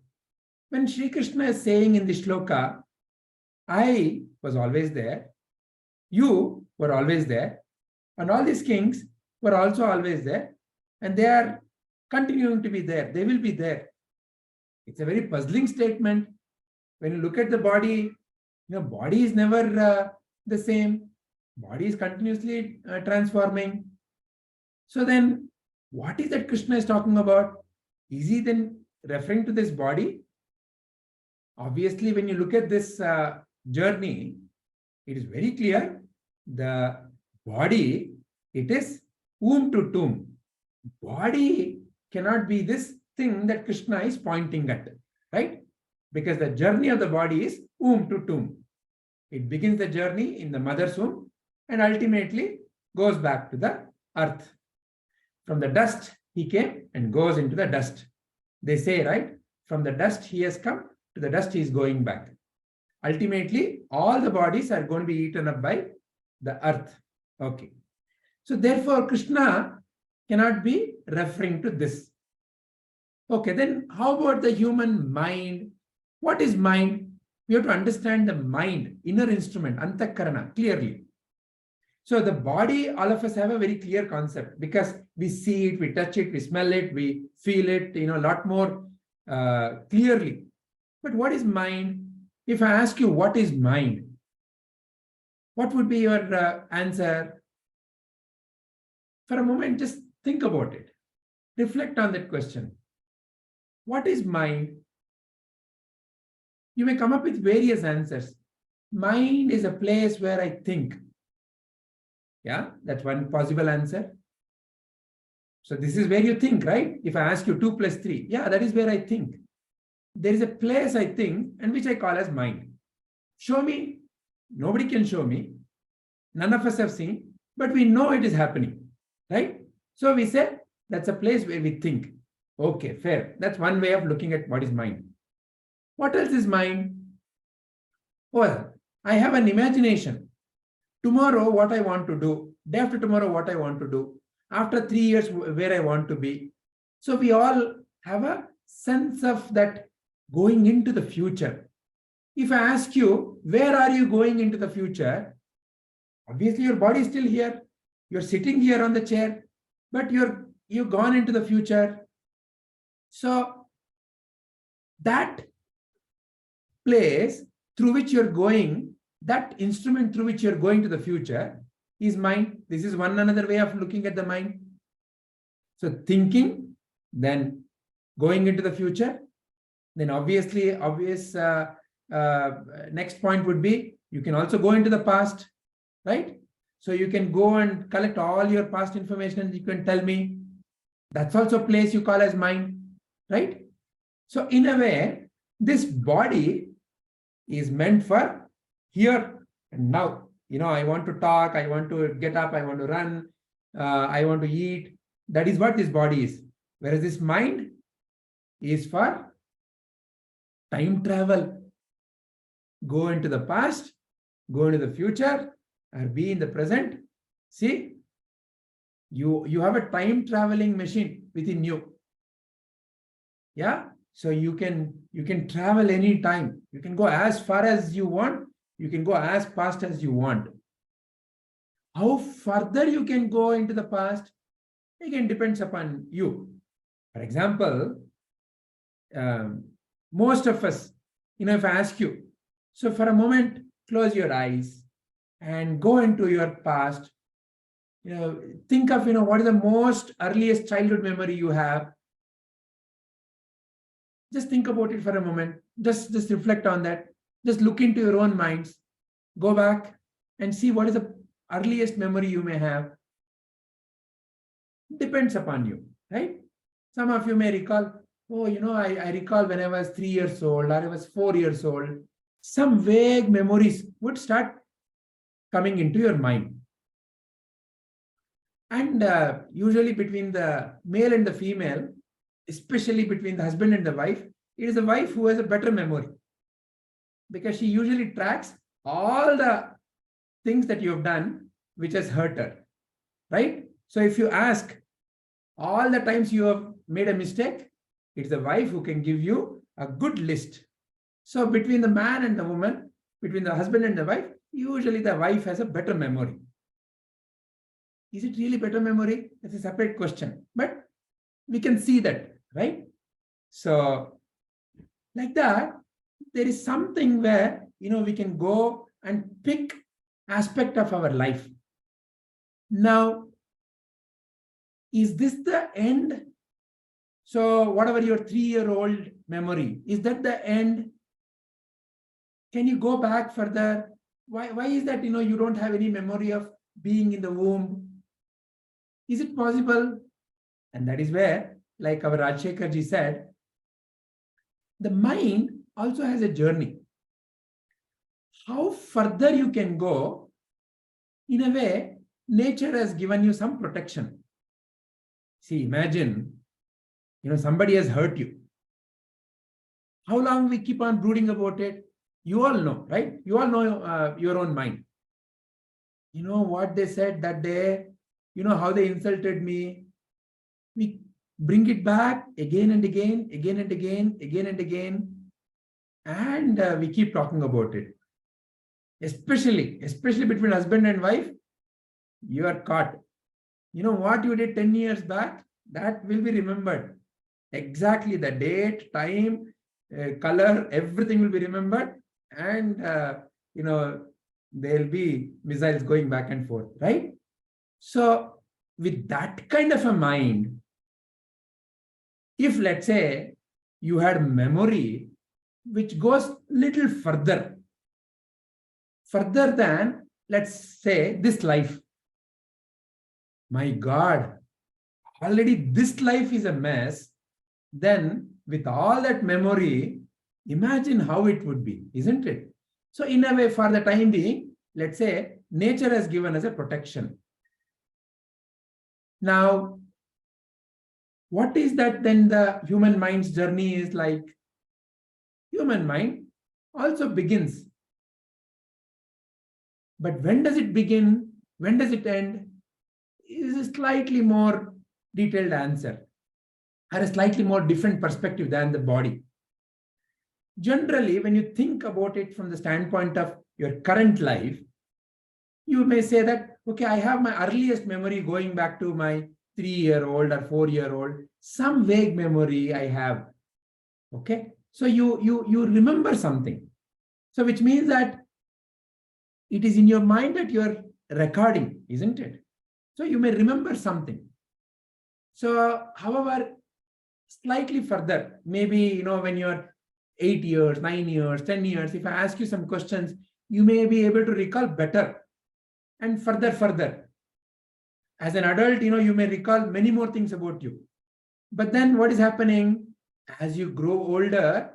when Sri Krishna is saying in the shloka, I was always there, you were always there, and all these kings were also always there, and they are continuing to be there. They will be there. It's a very puzzling statement. When you look at the body, body is never the same. Body is continuously transforming. So then, what is that Krishna is talking about? Is he then referring to this body? Obviously, when you look at this journey, it is very clear. The body, it is womb to tomb. Body cannot be this thing that Krishna is pointing at, right? Because the journey of the body is womb to tomb. It begins the journey in the mother's womb and ultimately goes back to the earth. From the dust he came and goes into the dust. They say, right? From the dust he has come, to the dust he is going back. Ultimately, all the bodies are going to be eaten up by the earth. Okay. So therefore, Krishna cannot be referring to this. Okay, then how about the human mind? What is mind? We have to understand the mind, inner instrument, antakarana, clearly. So the body, all of us have a very clear concept because we see it, we touch it, we smell it, we feel it, a lot more clearly. But what is mind? If I ask you what is mind, what would be your answer? For a moment, just think about it. Reflect on that question. What is mind? You may come up with various answers. Mind is a place where I think. Yeah, that's one possible answer. So this is where you think, right? If I ask you 2 + 3, yeah, that is where I think. There is a place I think and which I call as mind. Show me. Nobody can show me. None of us have seen, but we know it is happening, right? So we say that's a place where we think. Okay, fair. That's one way of looking at what is mind. What else is mind? Well, I have an imagination. Tomorrow, what I want to do. Day after tomorrow, what I want to do. After 3 years, where I want to be. So we all have a sense of that going into the future. If I ask you, where are you going into the future? Obviously, your body is still here. You're sitting here on the chair, but you've gone into the future. So that place through which you're going, that instrument through which you're going to the future is mind. This is one another way of looking at the mind. So thinking, then going into the future, then obvious next point would be, you can also go into the past, right? So you can go and collect all your past information and you can tell me. That's also a place you call as mind, right? So in a way, this body is meant for here and now. I want to talk, I want to get up, I want to run, I want to eat. That is what this body is. Whereas this mind is for time travel. Go into the past, go into the future, or be in the present. See, You have a time traveling machine within you. Yeah. So you can travel any time. You can go as far as you want. You can go as fast as you want. How further you can go into the past, again, depends upon you. For example, most of us, if I ask you, so for a moment, close your eyes and go into your past. Think of, what is the most earliest childhood memory you have. Just think about it for a moment. Just reflect on that. Just look into your own minds. Go back and see what is the earliest memory you may have. Depends upon you, right? Some of you may recall, oh, I recall when I was 3 years old or I was 4 years old. Some vague memories would start coming into your mind. And usually between the male and the female, especially between the husband and the wife, it is the wife who has a better memory, because she usually tracks all the things that you have done which has hurt her, right? So if you ask all the times you have made a mistake, it's the wife who can give you a good list. So between the man and the woman, between the husband and the wife, usually the wife has a better memory. Is it really better memory? That's a separate question, but we can see that, right? So like that, there is something where, we can go and pick aspect of our life. Now, is this the end? So whatever your 3-year-old memory, is that the end? Can you go back further? Why is that, you don't have any memory of being in the womb? Is it possible? And that is where, like our Rajshekhar ji said, the mind also has a journey. How further you can go, in a way, nature has given you some protection. See, imagine, somebody has hurt you. How long we keep on brooding about it? You all know, right? You all know your own mind. You know what they said that day? You know how they insulted me? We bring it back again and again, again and again, again and again. And we keep talking about it. Especially between husband and wife, you are caught. What you did 10 years back, that will be remembered. Exactly the date, time, color, everything will be remembered. And, there'll be missiles going back and forth, right? So with that kind of a mind, if let's say you had memory which goes little further than, let's say, this life. My God, already this life is a mess. Then with all that memory, imagine how it would be, isn't it? So in a way, for the time being, let's say nature has given us a protection. Now, what is that then the human mind's journey is like? Human mind also begins. But when does it begin? When does it end? Is a slightly more detailed answer, or a slightly more different perspective than the body. Generally, when you think about it from the standpoint of your current life, you may say that, okay, I have my earliest memory going back to my 3-year-old or 4-year-old, some vague memory I have. Okay, so you remember something. So which means that it is in your mind that you're recording, isn't it? So you may remember something. So, however, slightly further, maybe, when you're 8 years, 9 years, 10 years, if I ask you some questions, you may be able to recall better and further. As an adult, you may recall many more things about you. But then what is happening? As you grow older,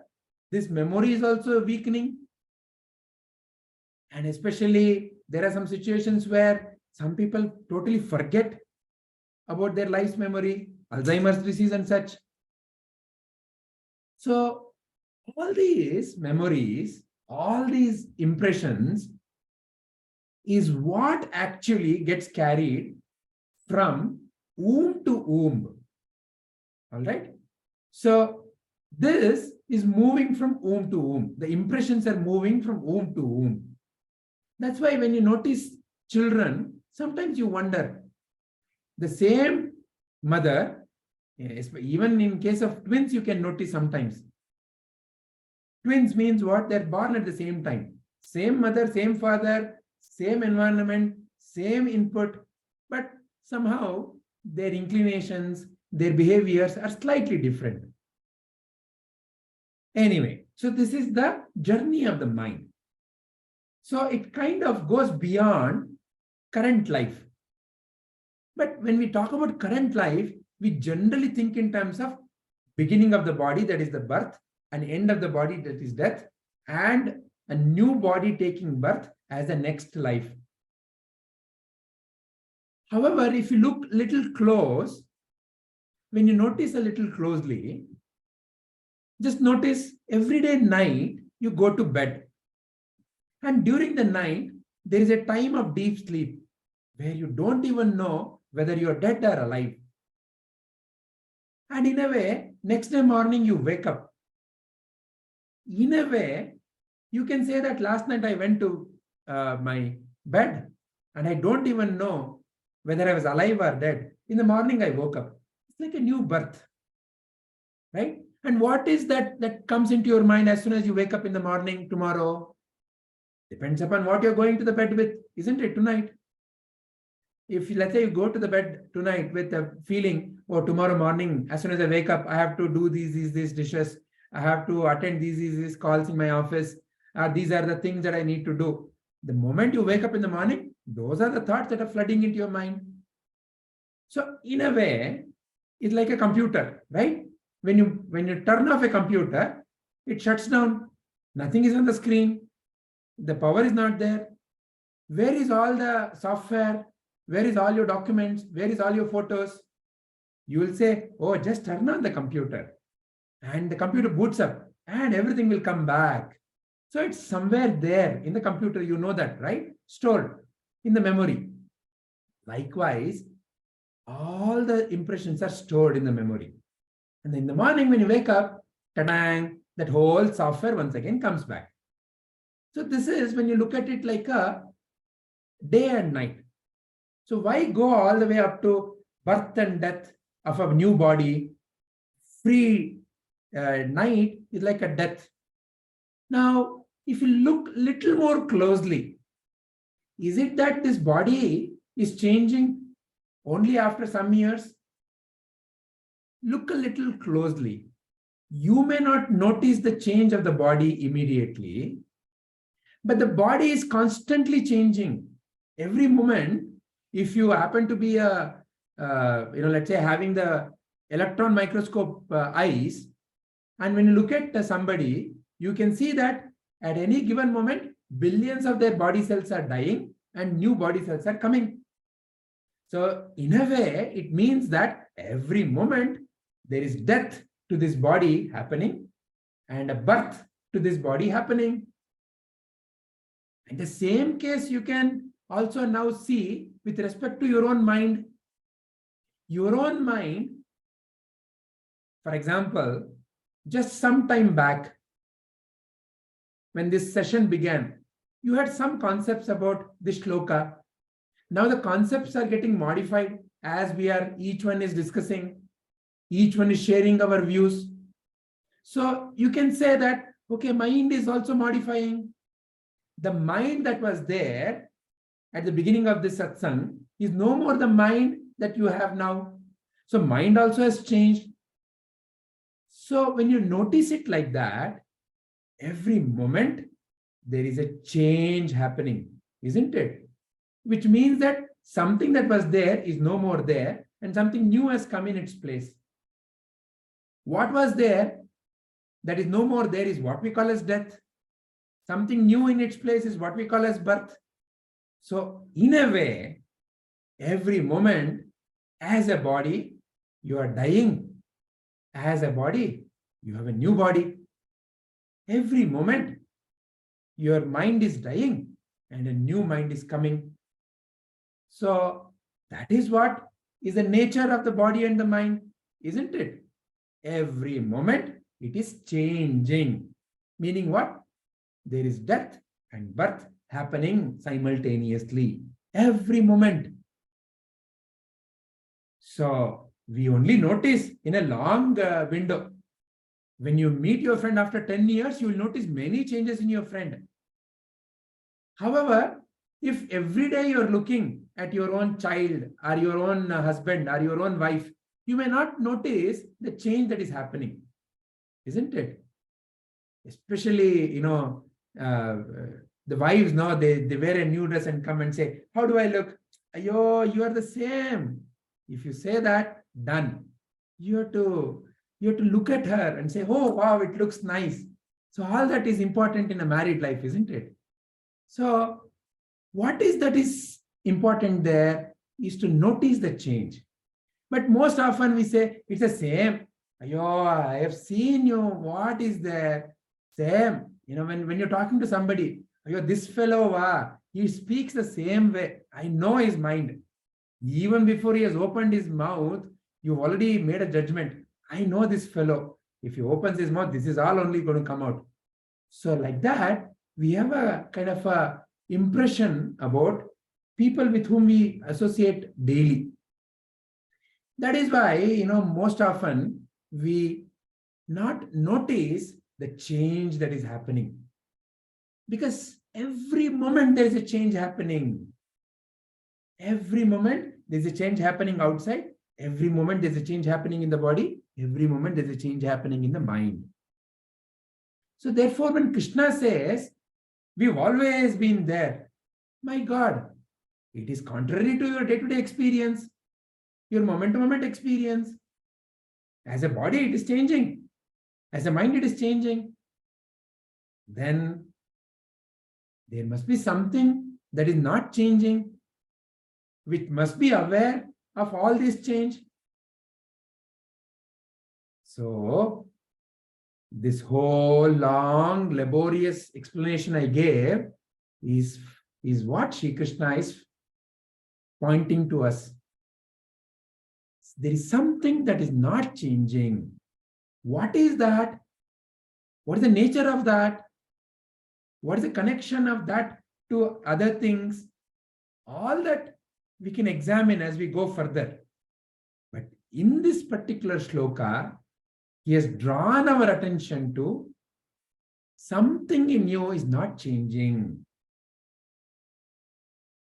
this memory is also weakening. And especially, there are some situations where some people totally forget about their life's memory, Alzheimer's disease and such. So all these memories, all these impressions is what actually gets carried from womb to womb. All right. So this is moving from womb to womb. The impressions are moving from womb to womb. That's why when you notice children, sometimes you wonder, the same mother, even in case of twins, you can notice sometimes. Twins means what? They're born at the same time. Same mother, same father, same environment, same input, but somehow their inclinations, their behaviors are slightly different. Anyway, so this is the journey of the mind. So it kind of goes beyond current life. But when we talk about current life, we generally think in terms of beginning of the body, that is the birth, and end of the body, that is death, and a new body taking birth as the next life. However, if you look little close, when you notice a little closely, just notice every day night you go to bed. And during the night, there is a time of deep sleep where you don't even know whether you are dead or alive. And in a way, next day morning you wake up. In a way, you can say that last night I went to my bed and I don't even know whether I was alive or dead. In the morning I woke up. It's like a new birth, right? And what is that comes into your mind as soon as you wake up in the morning tomorrow? Depends upon what you're going to the bed with, isn't it, tonight? If let's say you go to the bed tonight with a feeling, oh, tomorrow morning, as soon as I wake up, I have to do these dishes. I have to attend these calls in my office. These are the things that I need to do. The moment you wake up in the morning, those are the thoughts that are flooding into your mind. So in a way, it's like a computer, right? When you turn off a computer, it shuts down. Nothing is on the screen. The power is not there. Where is all the software? Where is all your documents? Where is all your photos? You will say, oh, just turn on the computer. And the computer boots up and everything will come back. So it's somewhere there in the computer, you know that, right? Stored in the memory. Likewise, all the impressions are stored in the memory. And in the morning when you wake up, ta-dang, that whole software once again comes back. So this is when you look at it like a day and night. So why go all the way up to birth and death of a new body? Free night is like a death. Now, if you look little more closely, is it that this body is changing only after some years? Look a little closely. You may not notice the change of the body immediately, but the body is constantly changing. Every moment, if you happen to be let's say having the electron microscope eyes, and when you look at somebody, you can see that at any given moment, billions of their body cells are dying and new body cells are coming. So in a way, it means that every moment there is death to this body happening and a birth to this body happening. In the same case, you can also now see with respect to your own mind. Your own mind, for example, just some time back, when this session began, you had some concepts about this shloka. Now the concepts are getting modified as each one is discussing, each one is sharing our views. So you can say that, okay, mind is also modifying. The mind that was there at the beginning of this satsang is no more the mind that you have now. So mind also has changed. So when you notice it like that, every moment there is a change happening, isn't it? Which means that something that was there is no more there and something new has come in its place. What was there that is no more there is what we call as death. Something new in its place is what we call as birth. So in a way, every moment as a body, you are dying. As a body, you have a new body. Every moment, your mind is dying and a new mind is coming. So that is what is the nature of the body and the mind, isn't it? Every moment it is changing. Meaning what? There is death and birth happening simultaneously. Every moment. So we only notice in a long window. When you meet your friend after 10 years, you will notice many changes in your friend. However, if every day you're looking at your own child or your own husband or your own wife, you may not notice the change that is happening, isn't it? Especially, the wives, no, they wear a new dress and come and say, how do I look? Ayo, you are the same. If you say that, done. You have to look at her and say, oh, wow, it looks nice. So all that is important in a married life, isn't it? So what is that is important there is to notice the change. But most often we say, it's the same. Ayo, I have seen you. What is there? Same. When you're talking to somebody, ayo, this fellow, he speaks the same way. I know his mind. Even before he has opened his mouth, you've already made a judgment. I know this fellow. If he opens his mouth, this is all only going to come out. So like that, we have a kind of a impression about people with whom we associate daily. That is why, most often we not notice the change that is happening. Because every moment there is a change happening. Every moment there's a change happening outside. Every moment there's a change happening in the body. Every moment there's a change happening in the mind. So therefore, when Krishna says, we've always been there, my God, it is contrary to your day-to-day experience, your moment-to-moment experience. As a body, it is changing. As a mind, it is changing. Then there must be something that is not changing, which must be aware of all this change. So, this whole long, laborious explanation I gave is what Sri Krishna is pointing to us. There is something that is not changing. What is that? What is the nature of that? What is the connection of that to other things? All that we can examine as we go further. But in this particular shloka, he has drawn our attention to something in you is not changing.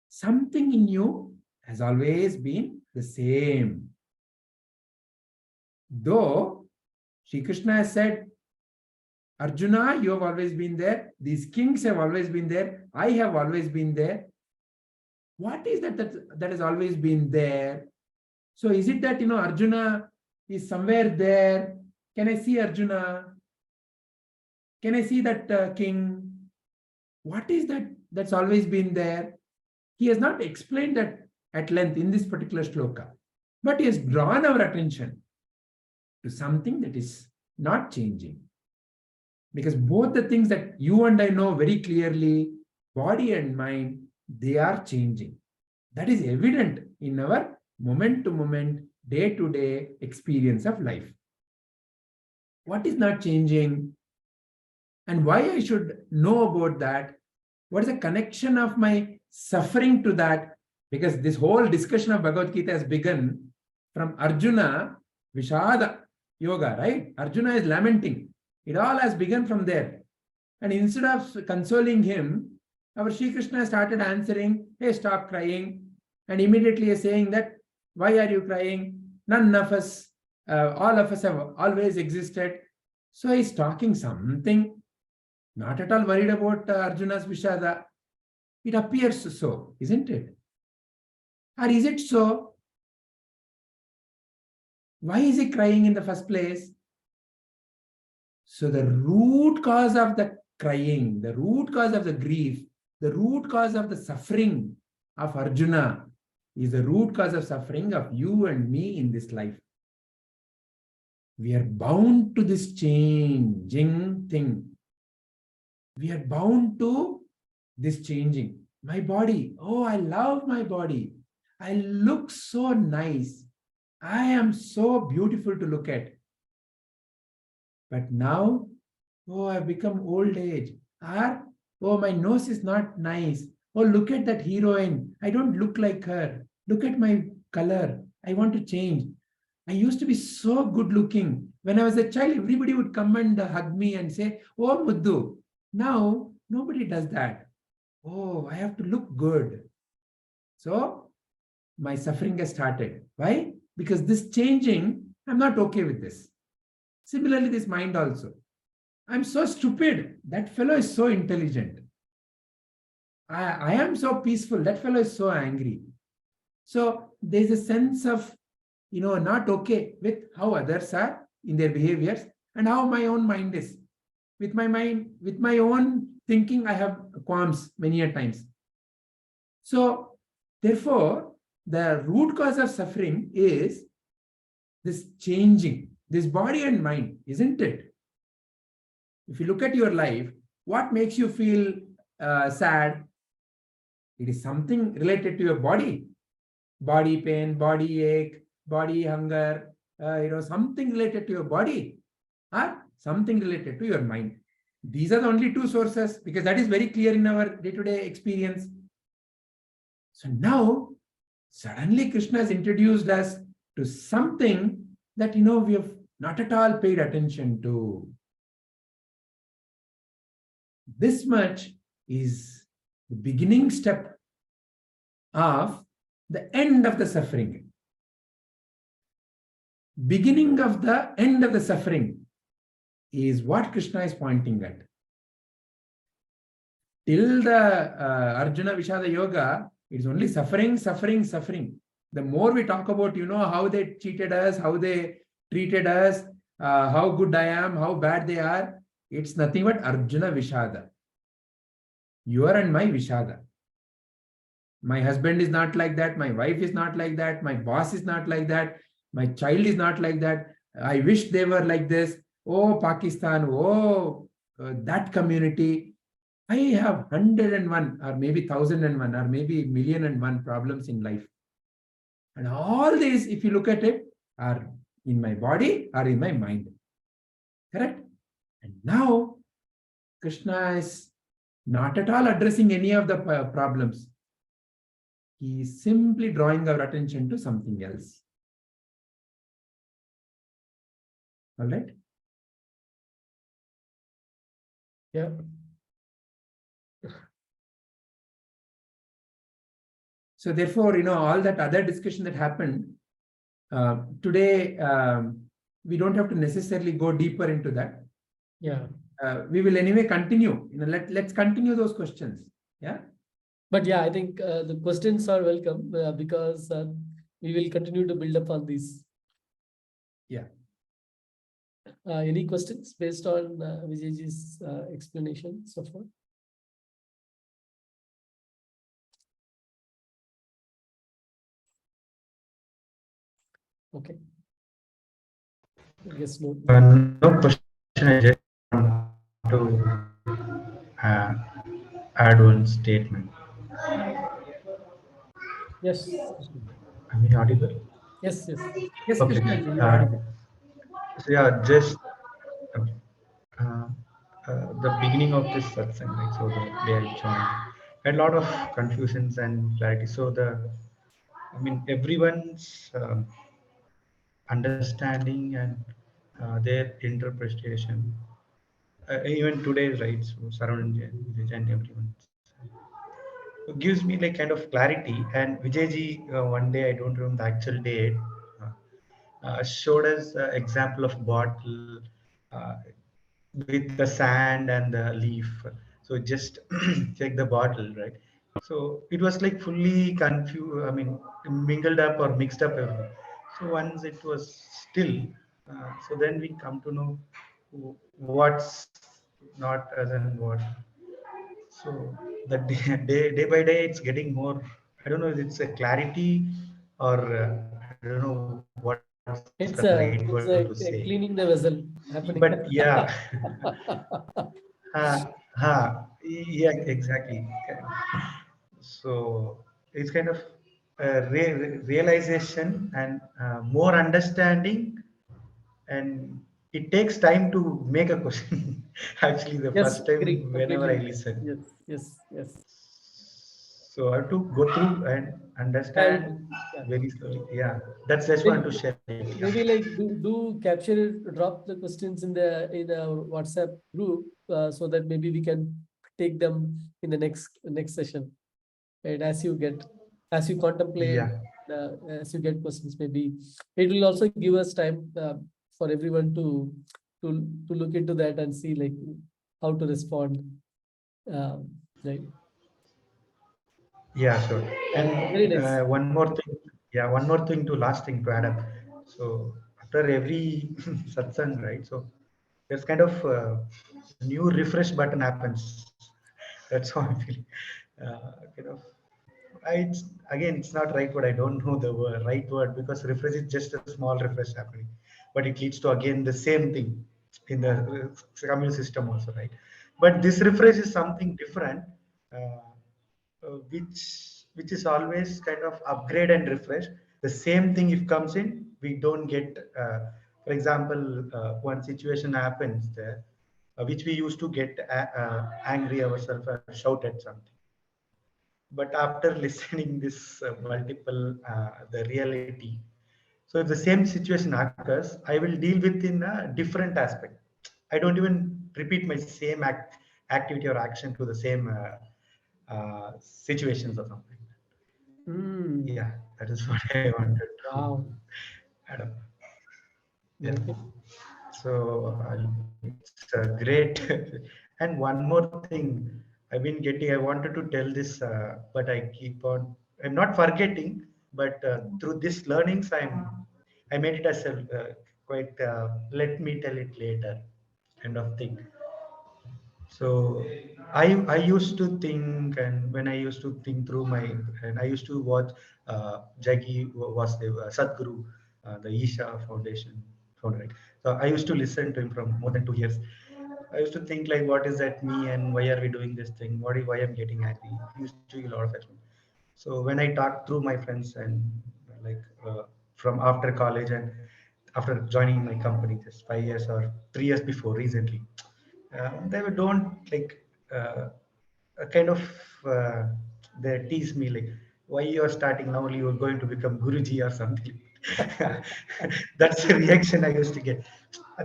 Something in you has always been the same. Though Sri Krishna has said, Arjuna, you have always been there. These kings have always been there. I have always been there. What is that has always been there? So is it that, Arjuna is somewhere there? Can I see Arjuna? Can I see that king? What is that that's always been there? He has not explained that at length in this particular shloka, but he has drawn our attention to something that is not changing. Because both the things that you and I know very clearly, body and mind, they are changing. That is evident in our moment-to-moment, day-to-day experience of life. What is not changing? And why I should know about that? What is the connection of my suffering to that? Because this whole discussion of Bhagavad Gita has begun from Arjuna, Vishada Yoga, right? Arjuna is lamenting. It all has begun from there. And instead of consoling him, our Sri Krishna started answering, hey, stop crying. And immediately is saying that, why are you crying? None of us, all of us have always existed. So he's talking something, not at all worried about Arjuna's Vishada. It appears so, isn't it? Or is it so? Why is he crying in the first place? So the root cause of the crying, the root cause of the grief, the root cause of the suffering of Arjuna is the root cause of suffering of you and me in this life. We are bound to this changing thing. We are bound to this changing. My body, oh, I love my body. I look so nice. I am so beautiful to look at. But now, oh, I've become old age. Or, oh, my nose is not nice. Oh, look at that heroine. I don't look like her. Look at my color. I want to change. I used to be so good looking. When I was a child, everybody would come and hug me and say, oh, Muddu. Now, nobody does that. Oh, I have to look good. So, my suffering has started. Why? Because this changing, I'm not okay with this. Similarly, this mind also. I'm so stupid. That fellow is so intelligent. I am so peaceful. That fellow is so angry. So there's a sense of, not okay with how others are in their behaviors and how my own mind is. With my mind, with my own thinking, I have qualms many a times. So therefore, the root cause of suffering is this changing, this body and mind, isn't it? If you look at your life, what makes you feel sad? It is something related to your body. Body pain, body ache, body hunger, something related to your body or something related to your mind. These are the only two sources because that is very clear in our day-to-day experience. So now, suddenly Krishna has introduced us to something that, we have not at all paid attention to. This much is the beginning step of the end of the suffering. Beginning of the end of the suffering is what Krishna is pointing at. Till the Arjuna Vishada Yoga, it's only suffering, suffering, suffering. The more we talk about, how they cheated us, how they treated us, how good I am, how bad they are, it's nothing but Arjuna Vishada. Your and my Vishada. My husband is not like that. My wife is not like that. My boss is not like that. My child is not like that. I wish they were like this. Oh, Pakistan. Oh, that community. I have 101 or maybe 1001 or maybe 1,000,001 problems in life. And all these, if you look at it, are in my body or in my mind. Correct? And now, Krishna is not at all addressing any of the problems. He is simply drawing our attention to something else. All right? Yeah. So therefore, all that other discussion that happened today, we don't have to necessarily go deeper into that. Yeah. We will anyway continue. Let's continue those questions. Yeah. But yeah, I think the questions are welcome because we will continue to build up on these. Yeah. Any questions based on Vijayji's explanation so far? Okay. I guess no. No question. I just want to add one statement. Yes. I mean, audible. Yes. Yes. Yes, Okay. Krishna, you are audible. So yeah, just the beginning of this satsang, right? So the day I joined, had a lot of confusions and clarity. So everyone's understanding and their interpretation, even today, right? So Saran and everyone gives me like kind of clarity. And Vijayji, one day, I don't remember the actual date, showed us an example of bottle with the sand and the leaf. So just check the bottle, right? So it was like fully confused, mingled up or mixed up everything. So once it was still, so then we come to know what's not as and what. So the day by day, it's getting more. I don't know if it's a clarity or I don't know what's the right word to say. It's cleaning the vessel happening. But yeah, yeah, exactly. So it's kind of realization and more understanding, and it takes time to make a question. Actually, the Yes, first agree, time whenever I completely. listen, Yes, yes, yes. so I have to go through and And understand yeah, very slowly. Yeah, that's just want maybe, to share it. Yeah. maybe like do capture it, drop the questions in the WhatsApp group, so that maybe we can take them in the next session. Right, as you contemplate, Yeah. as you get questions, maybe it will also give us time for everyone to look into that and see like how to respond. Right. Yeah, sure. Very And nice. one more thing. Yeah, one more thing to last thing to add up. So after every satsang, right? So there's kind of new refresh button happens. That's how I feel. Kind of. It's again, it's not right word. I don't know the right word, because refresh is just a small refresh happening, but it leads to again the same thing in the commune system also, right? But this refresh is something different. Uh, which is always kind of upgrade and refresh. The same thing if comes in, we don't get. For example, one situation happens there, which we used to get angry ourselves or shout at something. But after listening this multiple the reality, so if the same situation occurs, I will deal with in a different aspect. I don't even repeat my same activity or action to the same situations or something. Mm, Yeah, that is what I wanted to wow. add up. Yeah. Okay. So it's great. And one more thing, I've been getting. I wanted to tell this, but I keep on. I'm not forgetting, but through this learnings, I made it as a quite. Let me tell it later, kind of thing. So I used to think, and when I used to think through my, and I used to watch Jaggi was the Sadhguru, the Isha Foundation founder. Right? So I used to listen to him from more than 2 years. I used to think like, what is that me, and why are we doing this thing? Why I'm getting angry? He used to give a lot of explanation. So when I talked through my friends and like from after college and after joining my company just 5 years or 3 years before recently, they don't like a kind of uh, they tease me like, why you are starting now, you are going to become Guruji or something. That's the reaction I used to get.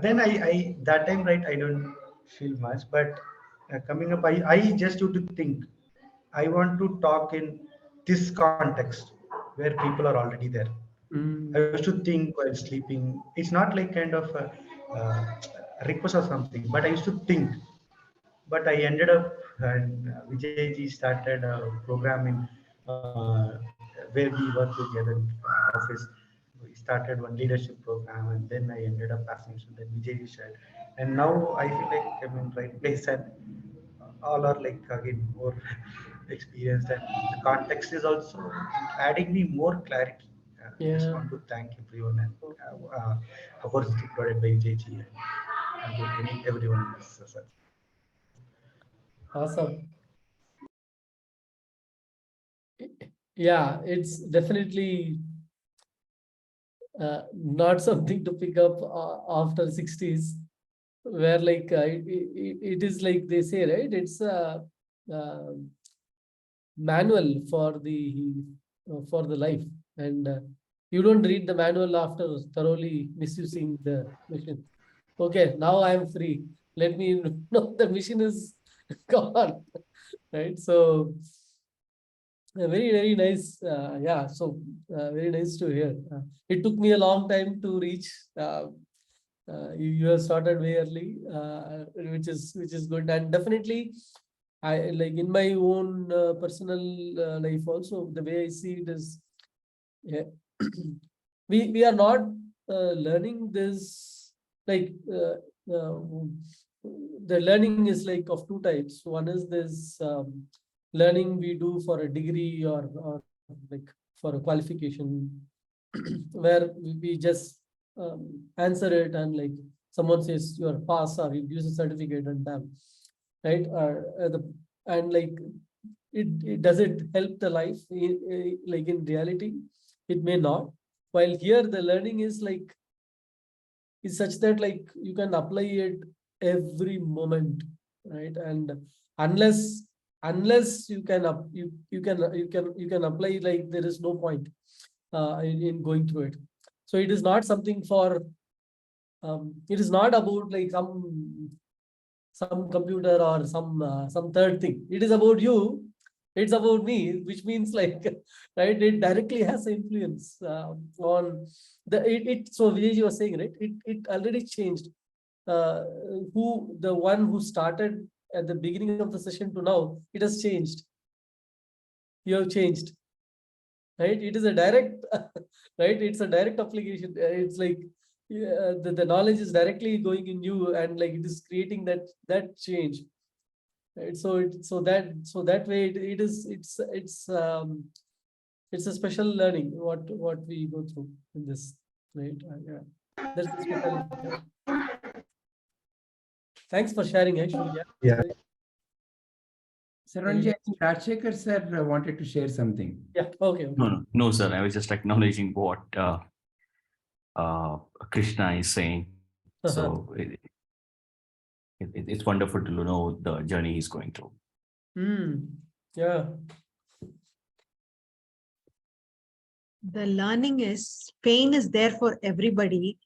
Then I that time, right, I don't feel much, but coming up, I just used to think I want to talk in this context where people are already there. I Mm, used to think while sleeping. It's not like kind of a request or something, but I used to think. But I ended up, and Vijayji started a program in where we work together in office. We started one leadership program, and then I ended up passing. So then Vijayji shared, and now I feel like I'm in right place, and all are like again more experienced, and the context is also adding me more clarity. I just yeah. want to thank everyone and opportunity provided by Vijayji and everyone in this session. Awesome. Yeah, it's definitely not something to pick up after 60s, where like it is like they say, right? It's a uh, manual for the life, and you don't read the manual after thoroughly misusing the machine. Okay, now I am free. Let me know the machine is gone, right? So very nice. Yeah, so very nice to hear. It took me a long time to reach. You have started very early, which is good, and definitely, I like in my own personal life also. The way I see it is, yeah, we are not learning this like the learning is like of two types. One is this learning we do for a degree or like for a qualification where we just answer it, and like someone says you are pass or you use a certificate and done, right? And like does it help the life like in reality? It may not. While here the learning is like is such that like you can apply it every moment, right? And unless you can apply, like there is no point in going through it. So it is not something for it is not about like some computer or some third thing. It is about you. It's about me, which means like right. It directly has influence on it. So Vijay was saying, right? It already changed. Who the one who started at the beginning of the session to now, it has changed. You have changed, right? It is a direct, right? It's a direct application. It's like the knowledge is directly going in you, and like it is creating that change. Right? So that way it's a special learning what we go through in this, right? Yeah, that's the speciality. Yeah. Thanks for sharing, Aishu. Yeah. Saranji, I think Rajshekhar sir wanted to share something. Yeah. Okay. No, sir. I was just acknowledging what Krishna is saying. So it's wonderful to know the journey he's going through. Yeah. The learning is pain is there for everybody,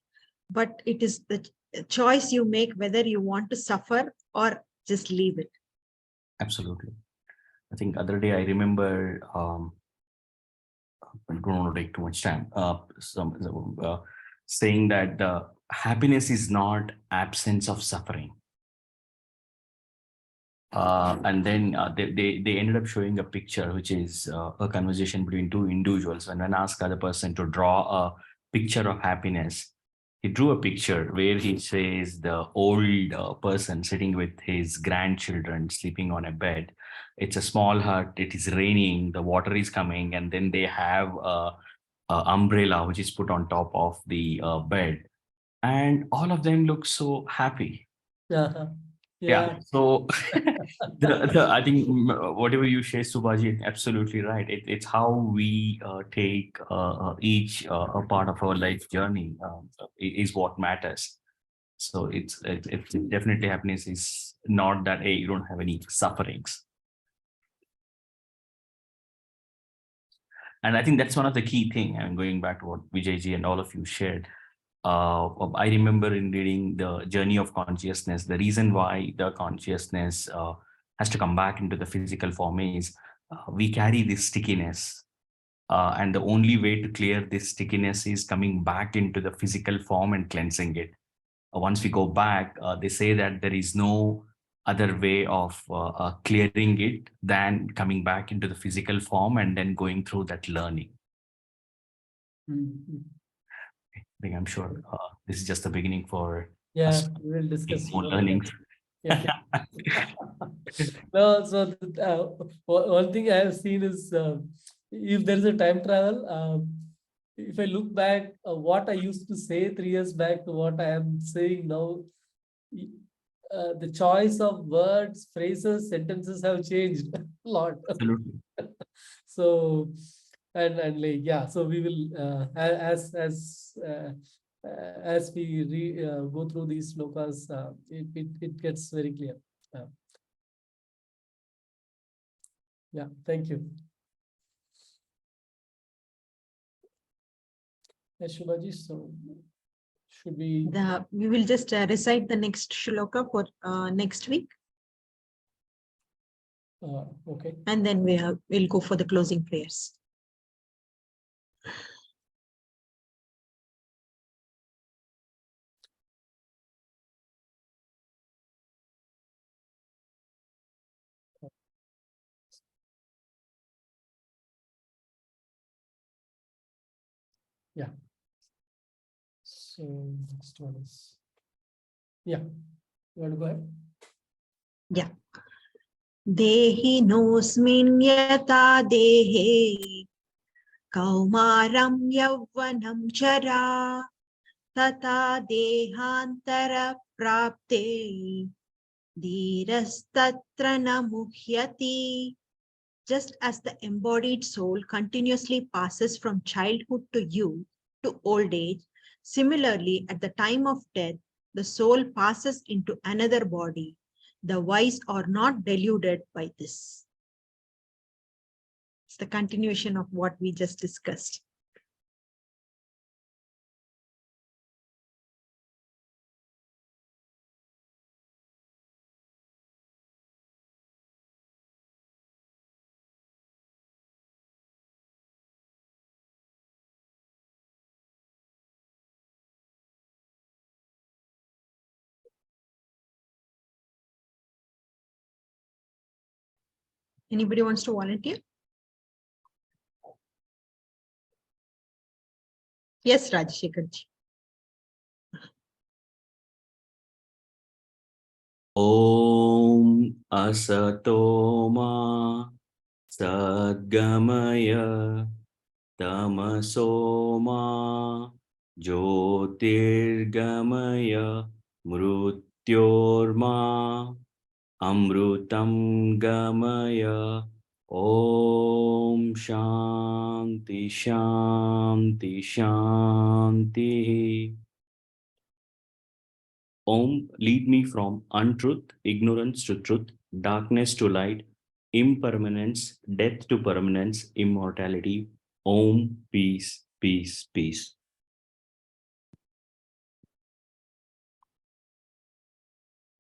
but it is the choice you make whether you want to suffer or just leave it. Absolutely. I think other day I remember, I don't want to take too much time, saying that happiness is not absence of suffering. And then they ended up showing a picture, which is a conversation between two individuals. When I asked the other person to draw a picture of happiness, he drew a picture where he says the old person sitting with his grandchildren sleeping on a bed. It's a small hut. It is raining. The water is coming, and then they have a umbrella which is put on top of the bed, and all of them look so happy. Yeah. So I think whatever you share, Subhaji, absolutely right. It's how we take each a part of our life journey is what matters. So it's definitely happiness is not that, hey, you don't have any sufferings. And I think that's one of the key thing. I'm going back to what Vijayji and all of you shared. I remember in reading the journey of consciousness, the reason why the consciousness has to come back into the physical form is we carry this stickiness. And the only way to clear this stickiness is coming back into the physical form and cleansing it. Once we go back, they say that there is no other way of clearing it than coming back into the physical form and then going through that learning. I think I'm sure this is just the beginning for us. We will discuss more learnings. No, so one thing I have seen is if there is a time travel, if I look back, what I used to say 3 years back to what I am saying now, the choice of words, phrases, sentences have changed a lot. Absolutely. So, and like, so we will as we go through these slokas, it gets very clear. Yeah, thank you. Shubhaji, so should we? We will just recite the next shloka for next week. Okay. And then we'll go for the closing prayers. Yeah. So next one is, you want to go ahead? Yeah. Dehi nosmin yata dehe kaumaram yavvanam chara tata dehantara prapte dhirastatra namuhyati Just as the embodied soul continuously passes from childhood to youth to old age, similarly, at the time of death, the soul passes into another body. The wise are not deluded by this. It's the continuation of what we just discussed. Anybody wants to volunteer? Yes, Rajshekar ji. Om Asato Ma Sadgamaya Tamaso Ma Jyotirgamaya Mrutyorma Amrutam Gamaya. Om Shanti Shanti Shanti. Om, lead me from untruth, ignorance to truth, darkness to light, impermanence, death to permanence, immortality. Om, peace, peace, peace.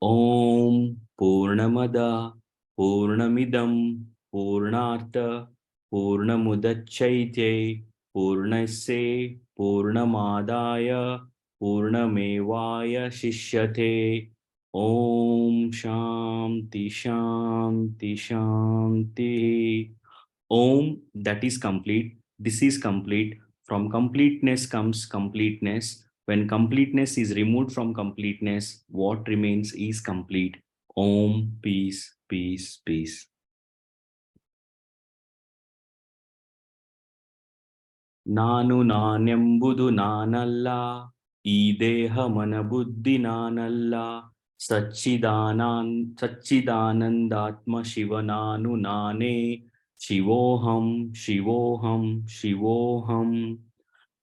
Om Purnamada Purnamidam Purnartha Purnamudacchaite Purnasya Purnamadaya Purnamevaya Shishyate. Om Shanti Shanti Shanti. Om, that is complete. This is complete. From completeness comes completeness. When completeness is removed from completeness, what remains is complete. Om, peace, peace, peace. Nanu Nanyambudu Nanalla, Ideha Manabuddhi Nanalla, Satchidanandatma Shiva Nanu Nane, Shivoham, Shivoham, Shivoham.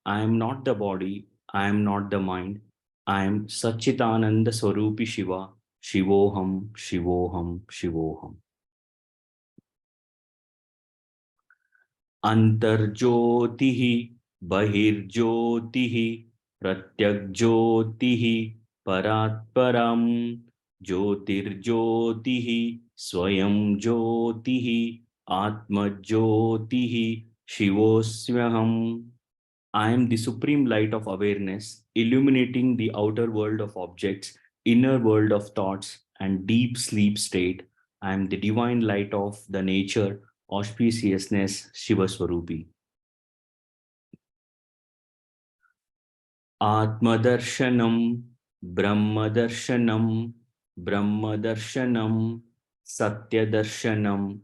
I am not the body, I am not the mind, I am Satchitananda Swarupi Shiva, Shivoham, Shivoham, Shivoham. Antarjyotihi Bahirjyotihi Pratyakjyotihi Paratparam Jyotirjyotihi Swayam Jyotihi Atmajyotihi Shivosvyaham. I am the supreme light of awareness, illuminating the outer world of objects, inner world of thoughts, and deep sleep state. I am the divine light of the nature, auspiciousness, Shiva Swarupi. Atmadarshanam, Brahmadarshanam, Brahmadarshanam, Satyadarshanam.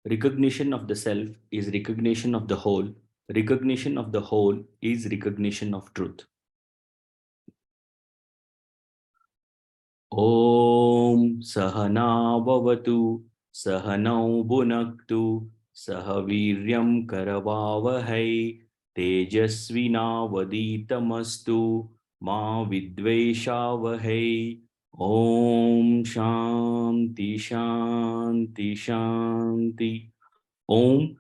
Recognition of the self is recognition of the whole. Recognition of the whole is recognition of truth. Om Sahana Bhavatu Sahanau Bhunaktu Sahaviryam Karavavahai Tejasvinavaditamastu Ma Vidveshavahai. Om Shanti Shanti Shanti. Om,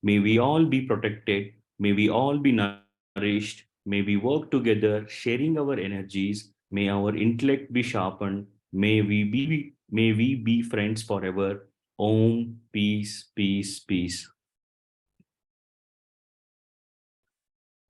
may we all be protected, may we all be nourished, may we work together, sharing our energies, may our intellect be sharpened, may we be friends forever. Om, peace, peace, peace.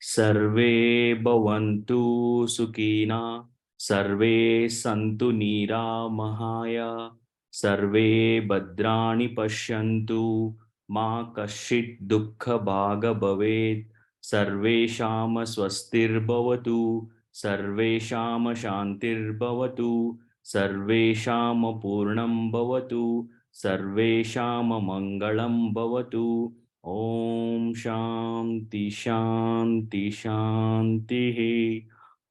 Sarve bhavantu sukhina, sarve santu niramahaya, sarve bhadrani pashyantu, ma kashit dukkha bhaga bhavet, sarvesham swastir bhavatu, sarvesham shantir bhavatu, sarvesham purnam bhavatu, sarvesham mangalam bhavatu. Om Shanti Shanti Shanti.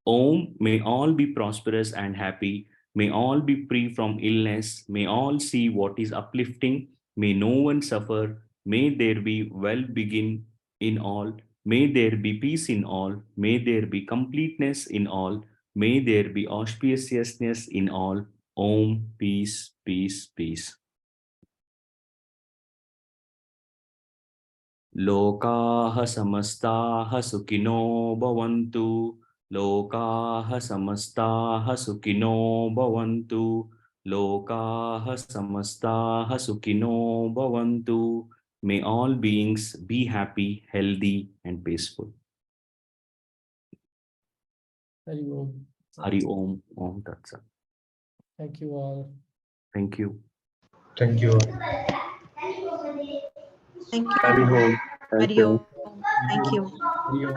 Om, may all be prosperous and happy. May all be free from illness. May all see what is uplifting. May no one suffer. May there be well-being in all. May there be peace in all. May there be completeness in all. May there be auspiciousness in all. Om, peace, peace, peace. Lokaha samastaha sukino bhavantu. Lokaha samastaha sukino bhavantu. Lokaha samastaha sukino bhavantu. May all beings be happy, healthy, and peaceful. Hari Om. Hari Om. Om Tat Sat. Thank you all. Thank you. Thank you. Thank you. Hari Om. Thank Hari you. Om. Thank you. Hari Om.